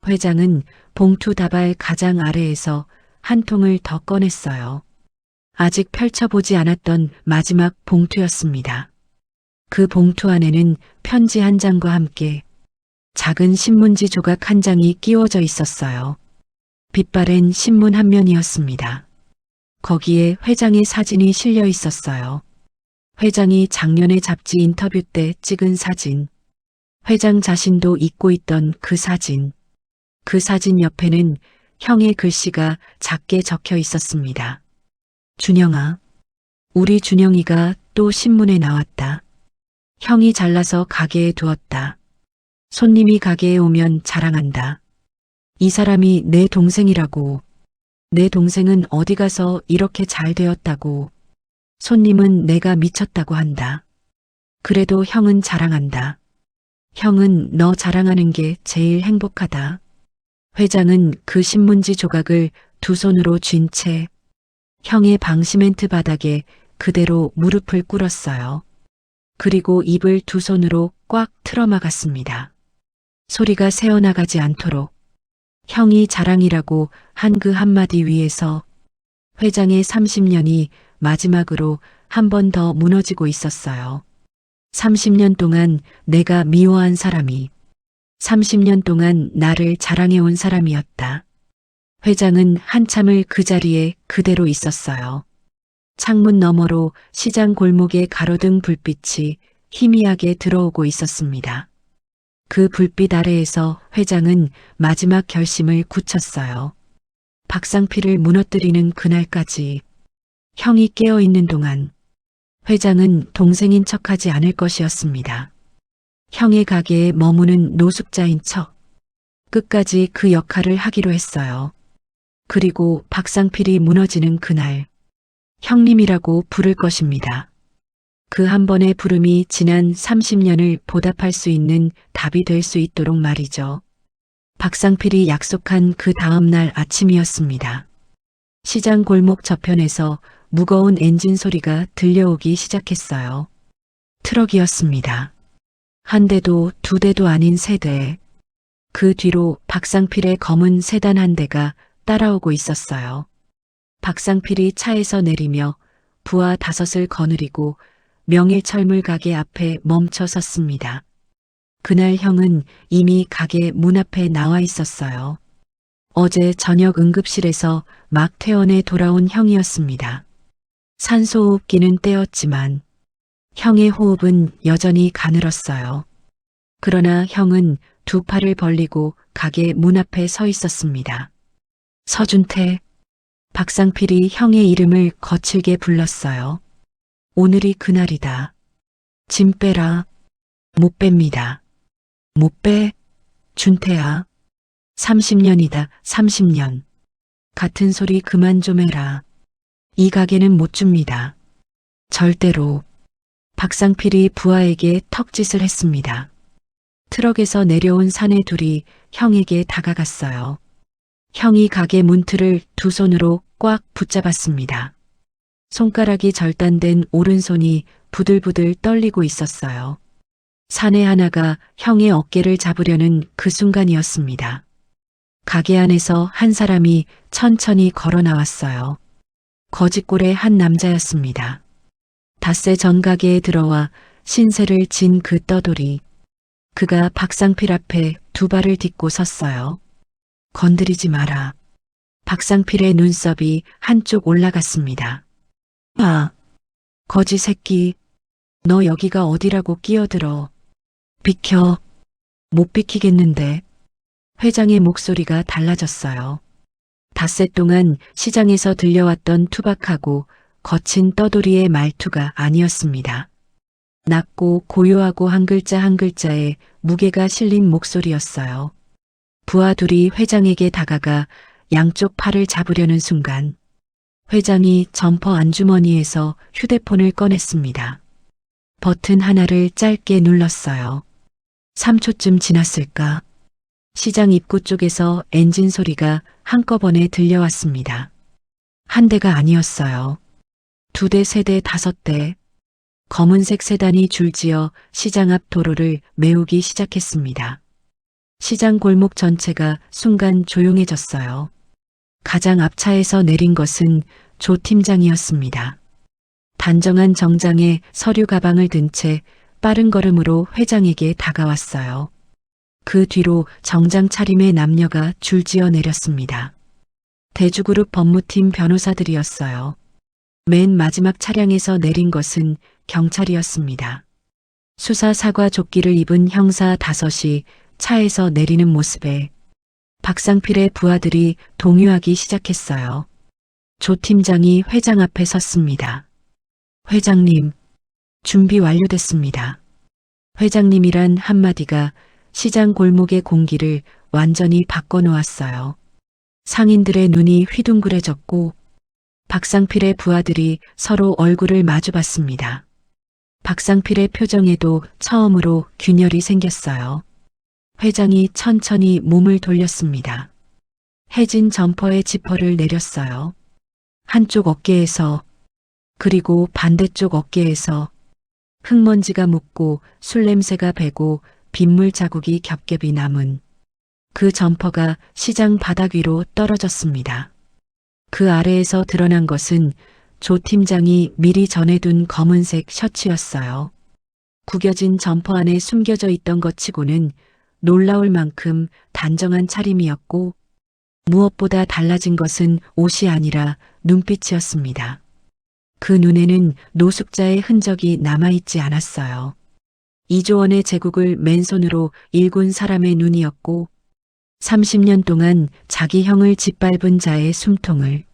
회장은 봉투 다발 가장 아래에서 한 통을 더 꺼냈어요. 아직 펼쳐보지 않았던 마지막 봉투였습니다. 그 봉투 안에는 편지 한 장과 함께 작은 신문지 조각 한 장이 끼워져 있었어요. 빛바랜 신문 한 면이었습니다. 거기에 회장의 사진이 실려 있었어요. 회장이 작년에 잡지 인터뷰 때 찍은 사진. 회장 자신도 잊고 있던 그 사진. 그 사진 옆에는 형의 글씨가 작게 적혀 있었습니다. 준영아, 우리 준영이가 또 신문에 나왔다. 형이 잘라서 가게에 두었다. 손님이 가게에 오면 자랑한다. 이 사람이 내 동생이라고. 내 동생은 어디 가서 이렇게 잘 되었다고. 손님은 내가 미쳤다고 한다. 그래도 형은 자랑한다. 형은 너 자랑하는 게 제일 행복하다. 회장은 그 신문지 조각을 두 손으로 쥔 채 형의 방 시멘트 바닥에 그대로 무릎을 꿇었어요. 그리고 입을 두 손으로 꽉 틀어막았습니다. 소리가 새어나가지 않도록. 형이 자랑이라고 한 그 한마디 위에서 회장의 30년이 마지막으로 한 번 더 무너지고 있었어요. 30년 동안 내가 미워한 사람이 30년 동안 나를 자랑해온 사람이었다. 회장은 한참을 그 자리에 그대로 있었어요. 창문 너머로 시장 골목에 가로등 불빛이 희미하게 들어오고 있었습니다. 그 불빛 아래에서 회장은 마지막 결심을 굳혔어요. 박상필을 무너뜨리는 그날까지 형이 깨어 있는 동안 회장은 동생인 척하지 않을 것이었습니다. 형의 가게에 머무는 노숙자인 척 끝까지 그 역할을 하기로 했어요. 그리고 박상필이 무너지는 그날 형님이라고 부를 것입니다. 그 한 번의 부름이 지난 30년을 보답할 수 있는 답이 될 수 있도록 말이죠. 박상필이 약속한 그 다음 날 아침이었습니다. 시장 골목 저편에서 무거운 엔진 소리가 들려오기 시작했어요. 트럭이었습니다. 한 대도 두 대도 아닌 세 대. 그 뒤로 박상필의 검은 세단 한 대가 따라오고 있었어요. 박상필이 차에서 내리며 부하 5을 거느리고 명일철물 가게 앞에 멈춰 섰습니다. 그날 형은 이미 가게 문 앞에 나와 있었어요. 어제 저녁 응급실에서 막 퇴원해 돌아온 형이었습니다. 산소호흡기는 떼었지만 형의 호흡은 여전히 가늘었어요. 그러나 형은 두 팔을 벌리고 가게 문 앞에 서 있었습니다. 서준태, 박상필이 형의 이름을 거칠게 불렀어요. 오늘이 그날이다. 짐 빼라. 못 뺍니다. 못 빼? 준태야. 30년이다, 30년. 같은 소리 그만 좀 해라. 이 가게는 못 줍니다. 절대로. 박상필이 부하에게 턱짓을 했습니다. 트럭에서 내려온 사내 둘이 형에게 다가갔어요. 형이 가게 문틀을 두 손으로 꽉 붙잡았습니다. 손가락이 절단된 오른손이 부들부들 떨리고 있었어요. 사내 하나가 형의 어깨를 잡으려는 그 순간이었습니다. 가게 안에서 한 사람이 천천히 걸어 나왔어요. 거짓골의 한 남자였습니다. 닷새 전 가게에 들어와 신세를 진 그 떠돌이. 그가 박상필 앞에 두 발을 딛고 섰어요. 건드리지 마라. 박상필의 눈썹이 한쪽 올라갔습니다. 아, 거지 새끼. 너 여기가 어디라고 끼어들어. 비켜. 못 비키겠는데. 회장의 목소리가 달라졌어요. 닷새 동안 시장에서 들려왔던 투박하고 거친 떠돌이의 말투가 아니었습니다. 낮고 고요하고 한 글자 한 글자에 무게가 실린 목소리였어요. 부하 둘이 회장에게 다가가 양쪽 팔을 잡으려는 순간 회장이 점퍼 안주머니에서 휴대폰을 꺼냈습니다. 버튼 하나를 짧게 눌렀어요. 3초쯤 지났을까? 시장 입구 쪽에서 엔진 소리가 한꺼번에 들려왔습니다. 한 대가 아니었어요. 2대, 3대, 5대. 검은색 세단이 줄지어 시장 앞 도로를 메우기 시작했습니다. 시장 골목 전체가 순간 조용해졌어요. 가장 앞차에서 내린 것은 조 팀장이었습니다. 단정한 정장에 서류 가방을 든 채 빠른 걸음으로 회장에게 다가왔어요. 그 뒤로 정장 차림의 남녀가 줄지어 내렸습니다. 대주그룹 법무팀 변호사들이었어요. 맨 마지막 차량에서 내린 것은 경찰이었습니다. 수사 사과 조끼를 입은 형사 5이 차에서 내리는 모습에 박상필의 부하들이 동요하기 시작했어요. 조 팀장이 회장 앞에 섰습니다. 회장님, 준비 완료됐습니다. 회장님이란 한마디가 시장 골목의 공기를 완전히 바꿔놓았어요. 상인들의 눈이 휘둥그레졌고 박상필의 부하들이 서로 얼굴을 마주봤습니다. 박상필의 표정에도 처음으로 균열이 생겼어요. 회장이 천천히 몸을 돌렸습니다. 해진 점퍼의 지퍼를 내렸어요. 한쪽 어깨에서 그리고 반대쪽 어깨에서 흙먼지가 묻고 술 냄새가 배고 빗물 자국이 겹겹이 남은 그 점퍼가 시장 바닥 위로 떨어졌습니다. 그 아래에서 드러난 것은 조 팀장이 미리 전해둔 검은색 셔츠였어요. 구겨진 점퍼 안에 숨겨져 있던 것 치고는 놀라울 만큼 단정한 차림이었고 무엇보다 달라진 것은 옷이 아니라 눈빛이었습니다. 그 눈에는 노숙자의 흔적이 남아있지 않았어요. 이조원의 제국을 맨손으로 일군 사람의 눈이었고 30년 동안 자기 형을 짓밟은 자의 숨통을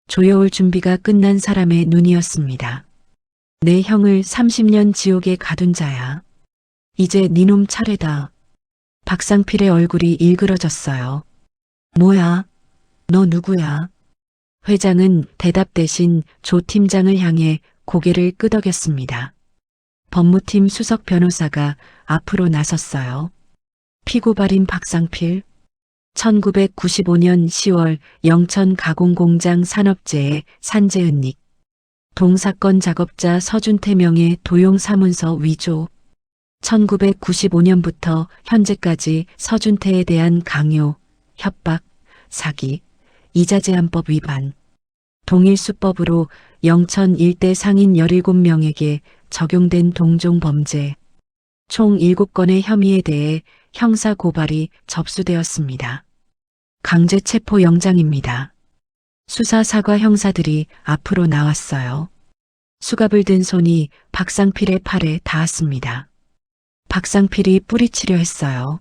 조여올 준비가 끝난 사람의 눈이었습니다. 내 형을 30년 지옥에 가둔 자야. 이제 니놈 차례다. 박상필의 얼굴이 일그러졌어요. 뭐야? 너 누구야? 회장은 대답 대신 조 팀장을 향해 고개를 끄덕였습니다. 법무팀 수석 변호사가 앞으로 나섰어요. 피고발인 박상필. 1995년 10월 영천 가공공장 산업재해 산재은닉. 동사건 작업자 서준태 명의 도용사문서 위조. 1995년부터 현재까지 서준태에 대한 강요, 협박, 사기, 이자제한법 위반, 동일수법으로 영천 일대 상인 17명에게 적용된 동종 범죄, 총 7건의 혐의에 대해 형사 고발이 접수되었습니다. 강제 체포 영장입니다. 수사 사과 형사들이 앞으로 나왔어요. 수갑을 든 손이 박상필의 팔에 닿았습니다. 박상필이 뿌리치려 했어요.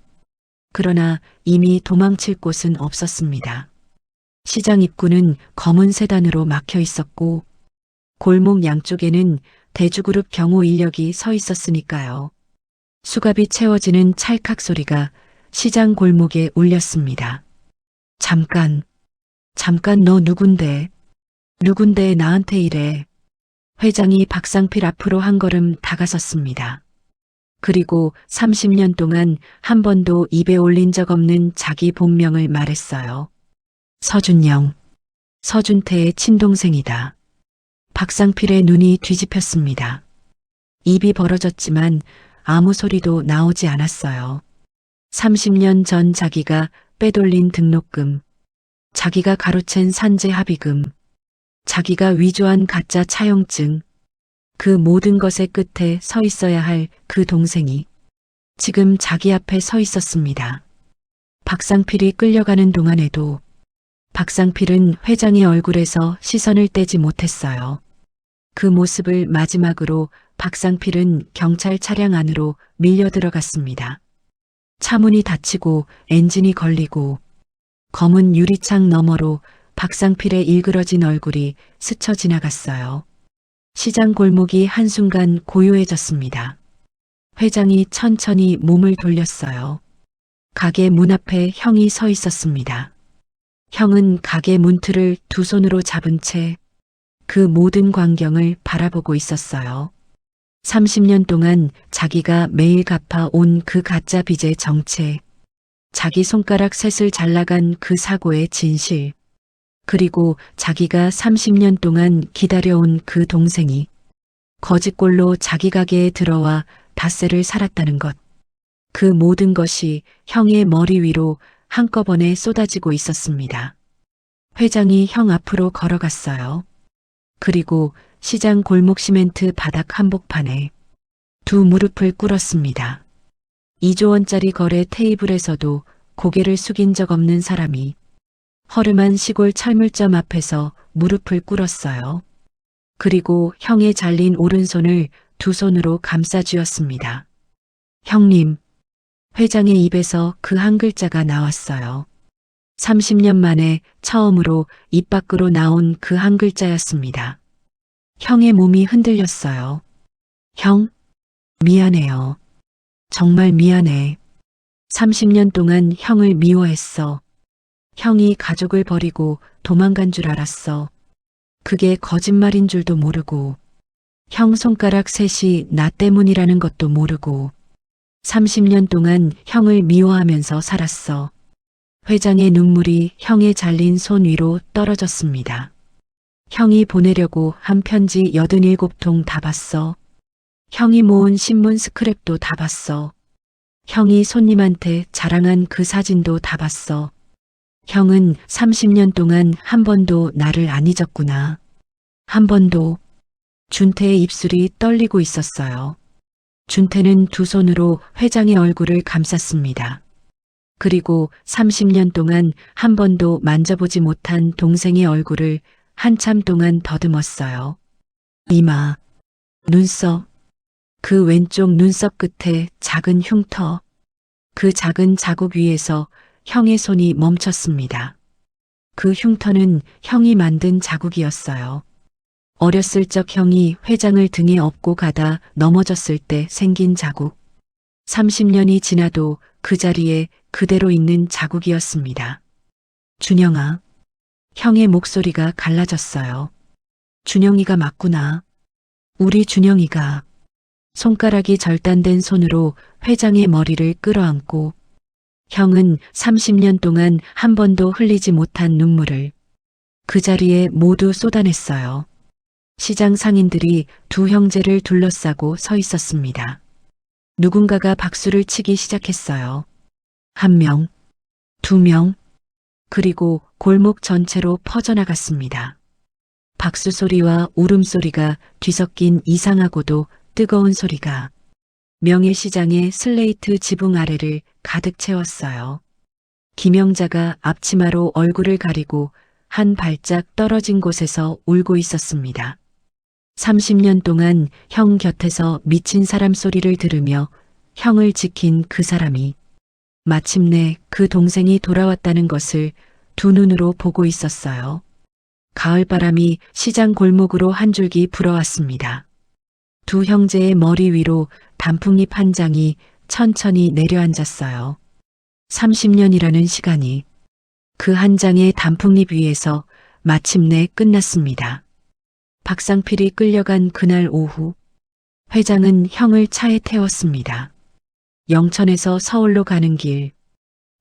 그러나 이미 도망칠 곳은 없었습니다. 시장 입구는 검은 세단으로 막혀 있었고 골목 양쪽에는 대주그룹 경호 인력이 서 있었으니까요. 수갑이 채워지는 찰칵 소리가 시장 골목에 울렸습니다. 잠깐 너 누군데? 누군데 나한테 이래? 회장이 박상필 앞으로 한 걸음 다가섰습니다. 그리고 30년 동안 한 번도 입에 올린 적 없는 자기 본명을 말했어요. 서준영, 서준태의 친동생이다. 박상필의 눈이 뒤집혔습니다. 입이 벌어졌지만 아무 소리도 나오지 않았어요. 30년 전 자기가 빼돌린 등록금, 자기가 가로챈 산재 합의금, 자기가 위조한 가짜 차용증, 그 모든 것의 끝에 서 있어야 할 그 동생이 지금 자기 앞에 서 있었습니다. 박상필이 끌려가는 동안에도 박상필은 회장의 얼굴에서 시선을 떼지 못했어요. 그 모습을 마지막으로 박상필은 경찰 차량 안으로 밀려 들어갔습니다. 차문이 닫히고 엔진이 걸리고 검은 유리창 너머로 박상필의 일그러진 얼굴이 스쳐 지나갔어요. 시장 골목이 한순간 고요해졌습니다. 회장이 천천히 몸을 돌렸어요. 가게 문 앞에 형이 서 있었습니다. 형은 가게 문틀을 두 손으로 잡은 채 그 모든 광경을 바라보고 있었어요. 30년 동안 자기가 매일 갚아온 그 가짜 빚의 정체, 자기 손가락 셋을 잘라간 그 사고의 진실, 그리고 자기가 30년 동안 기다려온 그 동생이 거짓골로 자기 가게에 들어와 닷새를 살았다는 것. 그 모든 것이 형의 머리 위로 한꺼번에 쏟아지고 있었습니다. 회장이 형 앞으로 걸어갔어요. 그리고 시장 골목 시멘트 바닥 한복판에 두 무릎을 꿇었습니다. 2조 원짜리 거래 테이블에서도 고개를 숙인 적 없는 사람이 허름한 시골 철물점 앞에서 무릎을 꿇었어요. 그리고 형의 잘린 오른손을 두 손으로 감싸 쥐었습니다. 형님, 회장의 입에서 그 한 글자가 나왔어요. 30년 만에 처음으로 입 밖으로 나온 그 한 글자였습니다. 형의 몸이 흔들렸어요. 형, 미안해요. 정말 미안해. 30년 동안 형을 미워했어. 형이 가족을 버리고 도망간 줄 알았어. 그게 거짓말인 줄도 모르고, 형 손가락 셋이 나 때문이라는 것도 모르고, 30년 동안 형을 미워하면서 살았어. 회장의 눈물이 형의 잘린 손 위로 떨어졌습니다. 형이 보내려고 한 편지 87통 다 봤어. 형이 모은 신문 스크랩도 다 봤어. 형이 손님한테 자랑한 그 사진도 다 봤어. 형은 30년 동안 한 번도 나를 안 잊었구나. 한 번도. 준태의 입술이 떨리고 있었어요. 준태는 두 손으로 회장의 얼굴을 감쌌습니다. 그리고 30년 동안 한 번도 만져보지 못한 동생의 얼굴을 한참 동안 더듬었어요. 이마, 눈썹, 그 왼쪽 눈썹 끝에 작은 흉터. 그 작은 자국 위에서 형의 손이 멈췄습니다. 그 흉터는 형이 만든 자국이었어요. 어렸을 적 형이 회장을 등에 업고 가다 넘어졌을 때 생긴 자국. 30년이 지나도 그 자리에 그대로 있는 자국이었습니다. 준영아. 형의 목소리가 갈라졌어요. 준영이가 맞구나. 우리 준영이가. 손가락이 절단된 손으로 회장의 머리를 끌어안고 형은 30년 동안 한 번도 흘리지 못한 눈물을 그 자리에 모두 쏟아냈어요. 시장 상인들이 두 형제를 둘러싸고 서 있었습니다. 누군가가 박수를 치기 시작했어요. 1명, 2명, 그리고 골목 전체로 퍼져나갔습니다. 박수 소리와 울음소리가 뒤섞인 이상하고도 뜨거운 소리가 명예시장의 슬레이트 지붕 아래를 가득 채웠어요. 김영자가 앞치마로 얼굴을 가리고 한 발짝 떨어진 곳에서 울고 있었습니다. 30년 동안 형 곁에서 미친 사람 소리를 들으며 형을 지킨 그 사람이 마침내 그 동생이 돌아왔다는 것을 두 눈으로 보고 있었어요. 가을바람이 시장 골목으로 한 줄기 불어왔습니다. 두 형제의 머리 위로 단풍잎 한 장이 천천히 내려앉았어요. 30년이라는 시간이 그 한 장의 단풍잎 위에서 마침내 끝났습니다. 박상필이 끌려간 그날 오후, 회장은 형을 차에 태웠습니다. 영천에서 서울로 가는 길,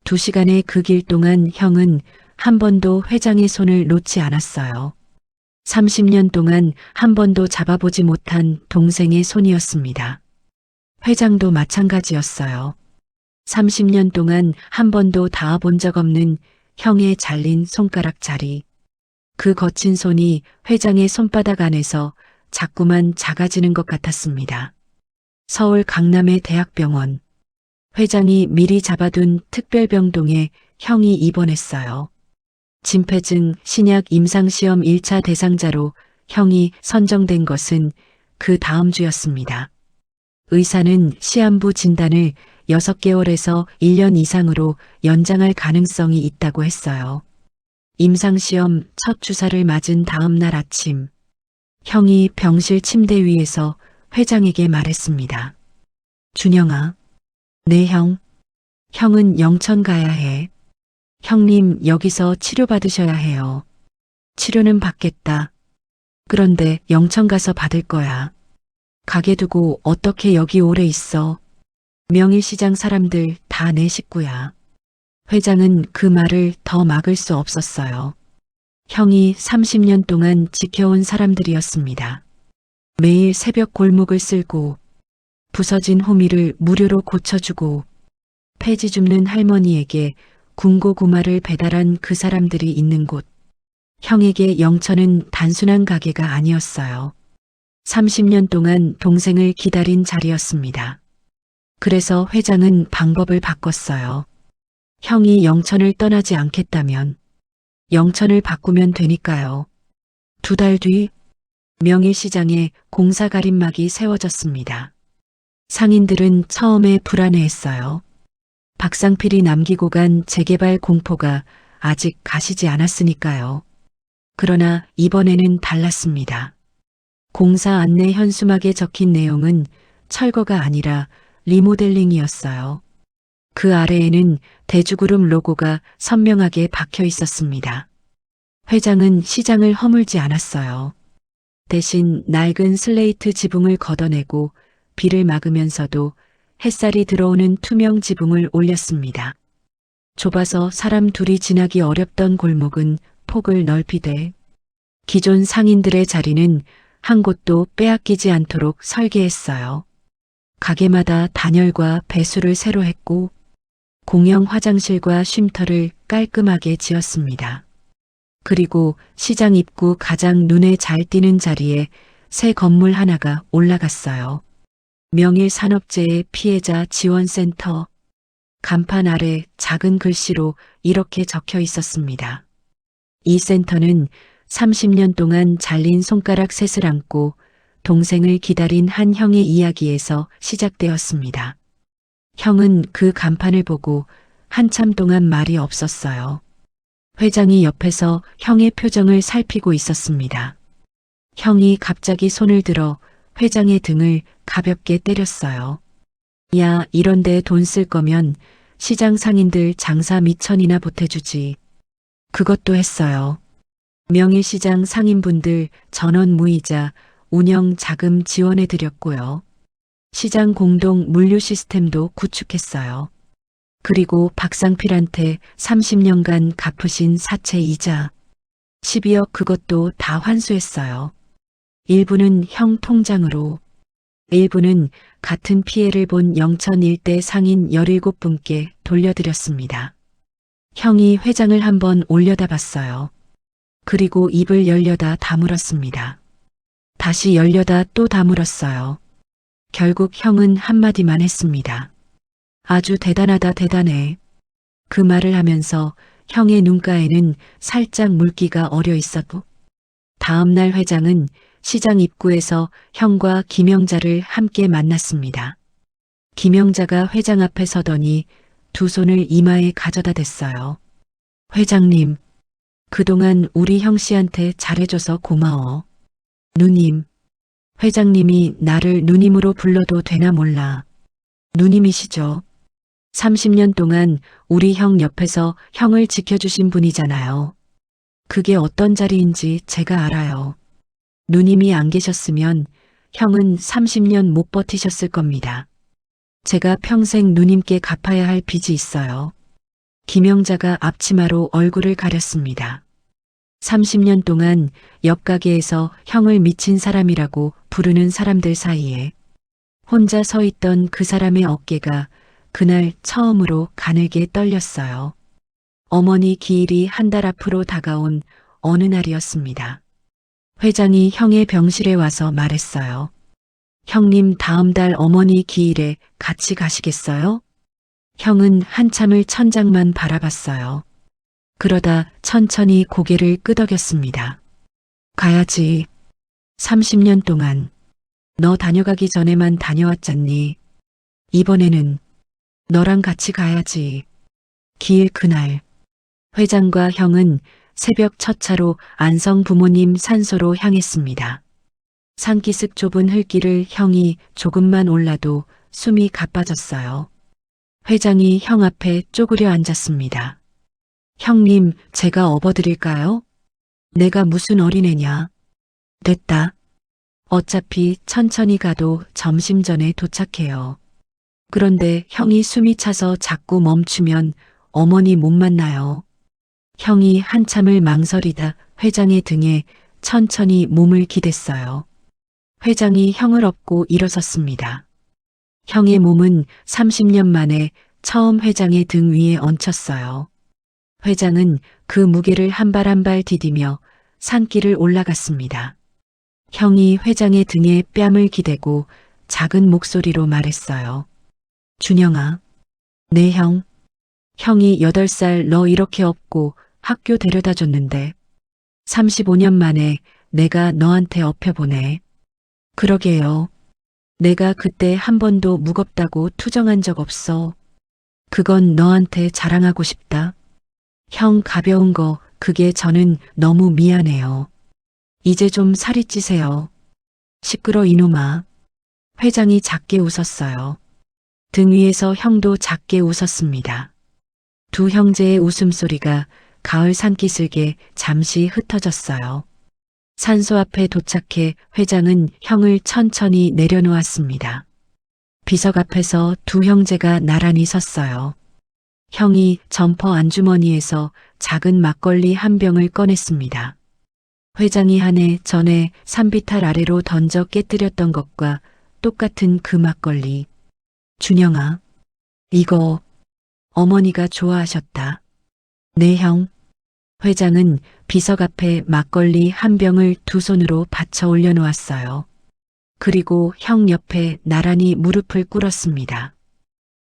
2시간의 그 길 동안 형은 한 번도 회장의 손을 놓지 않았어요. 30년 동안 한 번도 잡아보지 못한 동생의 손이었습니다. 회장도 마찬가지였어요. 30년 동안 한 번도 닿아본 적 없는 형의 잘린 손가락 자리. 그 거친 손이 회장의 손바닥 안에서 자꾸만 작아지는 것 같았습니다. 서울 강남의 대학병원. 회장이 미리 잡아둔 특별병동에 형이 입원했어요. 진폐증 신약 임상시험 1차 대상자로 형이 선정된 것은 그 다음 주였습니다. 의사는 시한부 진단을 6개월에서 1년 이상으로 연장할 가능성이 있다고 했어요. 임상시험 첫 주사를 맞은 다음 날 아침, 형이 병실 침대 위에서 회장에게 말했습니다. 준영아, 네 형. 형은 영천 가야 해. 형님 여기서 치료받으셔야 해요. 치료는 받겠다. 그런데 영천 가서 받을 거야. 가게 두고 어떻게 여기 오래 있어. 명일시장 사람들 다 내 식구야. 회장은 그 말을 더 막을 수 없었어요. 형이 30년 동안 지켜온 사람들이었습니다. 매일 새벽 골목을 쓸고 부서진 호미를 무료로 고쳐주고 폐지 줍는 할머니에게 군고구마를 배달한 그 사람들이 있는 곳. 형에게 영천은 단순한 가게가 아니었어요. 30년 동안 동생을 기다린 자리였습니다. 그래서 회장은 방법을 바꿨어요. 형이 영천을 떠나지 않겠다면 영천을 바꾸면 되니까요. 2달 뒤 명일시장에 공사 가림막이 세워졌습니다. 상인들은 처음에 불안해했어요. 박상필이 남기고 간 재개발 공포가 아직 가시지 않았으니까요. 그러나 이번에는 달랐습니다. 공사 안내 현수막에 적힌 내용은 철거가 아니라 리모델링이었어요. 그 아래에는 대주그룹 로고가 선명하게 박혀 있었습니다. 회장은 시장을 허물지 않았어요. 대신 낡은 슬레이트 지붕을 걷어내고 비를 막으면서도 햇살이 들어오는 투명 지붕을 올렸습니다. 좁아서 사람 둘이 지나기 어렵던 골목은 폭을 넓히되 기존 상인들의 자리는 한 곳도 빼앗기지 않도록 설계했어요. 가게마다 단열과 배수를 새로 했고 공영 화장실과 쉼터를 깔끔하게 지었습니다. 그리고 시장 입구 가장 눈에 잘 띄는 자리에 새 건물 하나가 올라갔어요. 명일산업재해 피해자 지원센터. 간판 아래 작은 글씨로 이렇게 적혀 있었습니다. 이 센터는 30년 동안 잘린 손가락 셋을 안고 동생을 기다린 한 형의 이야기에서 시작되었습니다. 형은 그 간판을 보고 한참 동안 말이 없었어요. 회장이 옆에서 형의 표정을 살피고 있었습니다. 형이 갑자기 손을 들어 회장의 등을 가볍게 때렸어요. 야, 이런데 돈 쓸 거면 시장 상인들 장사 미천이나 보태주지. 그것도 했어요. 명일시장 상인분들 전원 무이자 운영 자금 지원해 드렸고요. 시장 공동 물류 시스템도 구축했어요. 그리고 박상필한테 30년간 갚으신 사채 이자 12억 그것도 다 환수했어요. 일부는 형 통장으로, 일부는 같은 피해를 본 영천 일대 상인 17분께 돌려드렸습니다. 형이 회장을 한번 올려다 봤어요. 그리고 입을 열려다 다물었습니다. 다시 열려다 또 다물었어요. 결국 형은 한마디만 했습니다. 아주 대단하다 대단해. 그 말을 하면서 형의 눈가에는 살짝 물기가 어려 있었고 다음날 회장은 시장 입구에서 형과 김영자를 함께 만났습니다. 김영자가 회장 앞에 서더니 두 손을 이마에 가져다 댔어요. 회장님, 그동안 우리 형 씨한테 잘해줘서 고마워. 누님, 회장님이 나를 누님으로 불러도 되나 몰라. 누님이시죠? 30년 동안 우리 형 옆에서 형을 지켜주신 분이잖아요. 그게 어떤 자리인지 제가 알아요. 누님이 안 계셨으면 형은 30년 못 버티셨을 겁니다. 제가 평생 누님께 갚아야 할 빚이 있어요. 김영자가 앞치마로 얼굴을 가렸습니다. 30년 동안 옆 가게에서 형을 미친 사람이라고 부르는 사람들 사이에 혼자 서 있던 그 사람의 어깨가 그날 처음으로 가늘게 떨렸어요. 어머니 기일이 한 달 앞으로 다가온 어느 날이었습니다. 회장이 형의 병실에 와서 말했어요. 형님 다음 달 어머니 기일에 같이 가시겠어요? 형은 한참을 천장만 바라봤어요. 그러다 천천히 고개를 끄덕였습니다. 가야지. 30년 동안 너 다녀가기 전에만 다녀왔잖니. 이번에는 너랑 같이 가야지. 기일 그날 회장과 형은 새벽 첫 차로 안성 부모님 산소로 향했습니다. 산기슭 좁은 흙길을 형이 조금만 올라도 숨이 가빠졌어요. 회장이 형 앞에 쪼그려 앉았습니다. 형님, 제가 업어드릴까요? 내가 무슨 어린애냐. 됐다. 어차피 천천히 가도 점심 전에 도착해요. 그런데 형이 숨이 차서 자꾸 멈추면 어머니 못 만나요. 형이 한참을 망설이다 회장의 등에 천천히 몸을 기댔어요. 회장이 형을 업고 일어섰습니다. 형의 몸은 30년 만에 처음 회장의 등 위에 얹혔어요. 회장은 그 무게를 한 발 한 발 디디며 산길을 올라갔습니다. 형이 회장의 등에 뺨을 기대고 작은 목소리로 말했어요. 준영아, 네 형. 형이 8살 너 이렇게 업고 학교 데려다 줬는데 35년 만에 내가 너한테 업혀보네. 그러게요. 내가 그때 한 번도 무겁다고 투정한 적 없어. 그건 너한테 자랑하고 싶다. 형 가벼운 거 그게 저는 너무 미안해요. 이제 좀 살이 찌세요. 시끄러 이놈아. 회장이 작게 웃었어요. 등 위에서 형도 작게 웃었습니다. 두 형제의 웃음소리가 가을 산기슭에 잠시 흩어졌어요. 산소 앞에 도착해 회장은 형을 천천히 내려놓았습니다. 비석 앞에서 두 형제가 나란히 섰어요. 형이 점퍼 안주머니에서 작은 막걸리 한 병을 꺼냈습니다. 회장이 한 해 전에 산비탈 아래로 던져 깨뜨렸던 것과 똑같은 그 막걸리. 준영아, 이거 어머니가 좋아하셨다. 네 형. 회장은 비석 앞에 막걸리 한 병을 두 손으로 받쳐 올려놓았어요. 그리고 형 옆에 나란히 무릎을 꿇었습니다.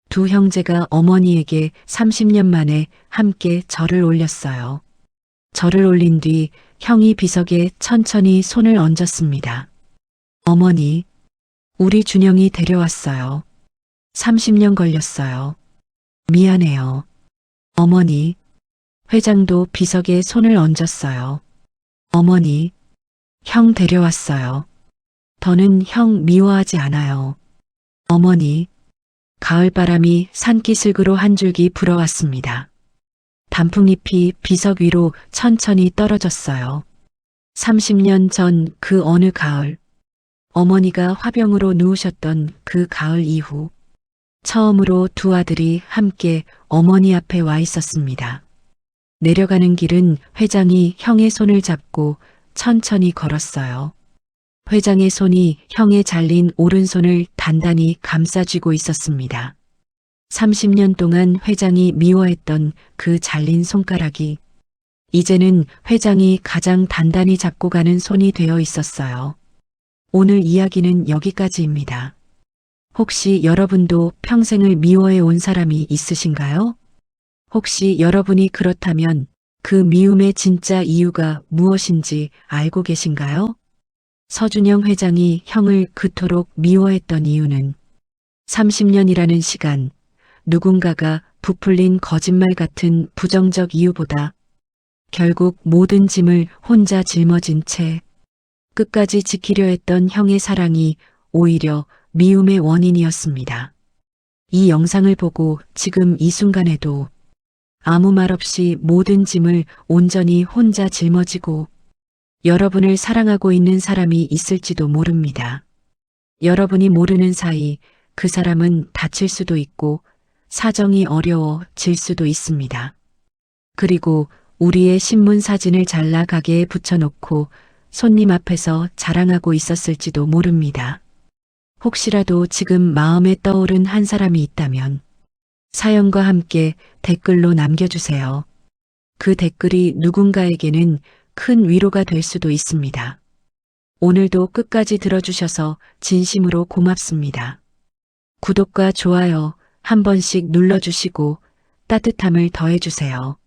두 형제가 어머니에게 30년 만에 함께 절을 올렸어요. 절을 올린 뒤 형이 비석에 천천히 손을 얹었습니다. 어머니, 우리 준영이 데려왔어요. 30년 걸렸어요. 미안해요. 어머니, 회장도 비석에 손을 얹었어요. 어머니, 형 데려왔어요. 더는 형 미워하지 않아요. 어머니, 가을바람이 산기슭으로 한 줄기 불어왔습니다. 단풍잎이 비석 위로 천천히 떨어졌어요. 30년 전 그 어느 가을, 어머니가 화병으로 누우셨던 그 가을 이후, 처음으로 두 아들이 함께 어머니 앞에 와 있었습니다. 내려가는 길은 회장이 형의 손을 잡고 천천히 걸었어요. 회장의 손이 형의 잘린 오른손을 단단히 감싸쥐고 있었습니다. 30년 동안 회장이 미워했던 그 잘린 손가락이 이제는 회장이 가장 단단히 잡고 가는 손이 되어 있었어요. 오늘 이야기는 여기까지입니다. 혹시 여러분도 평생을 미워해 온 사람이 있으신가요? 혹시 여러분이 그렇다면 그 미움의 진짜 이유가 무엇인지 알고 계신가요? 서준영 회장이 형을 그토록 미워했던 이유는 30년이라는 시간, 누군가가 부풀린 거짓말 같은 부정적 이유보다 결국 모든 짐을 혼자 짊어진 채 끝까지 지키려 했던 형의 사랑이 오히려 미움의 원인이었습니다. 이 영상을 보고 지금 이 순간에도 아무 말 없이 모든 짐을 온전히 혼자 짊어지고 여러분을 사랑하고 있는 사람이 있을지도 모릅니다. 여러분이 모르는 사이 그 사람은 다칠 수도 있고 사정이 어려워질 수도 있습니다. 그리고 우리의 신문 사진을 잘라 가게에 붙여놓고 손님 앞에서 자랑하고 있었을지도 모릅니다. 혹시라도 지금 마음에 떠오른 한 사람이 있다면 사연과 함께 댓글로 남겨주세요. 그 댓글이 누군가에게는 큰 위로가 될 수도 있습니다. 오늘도 끝까지 들어주셔서 진심으로 고맙습니다. 구독과 좋아요 한 번씩 눌러주시고 따뜻함을 더해주세요.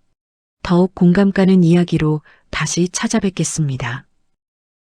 더욱 공감 가는 이야기로 다시 찾아뵙겠습니다.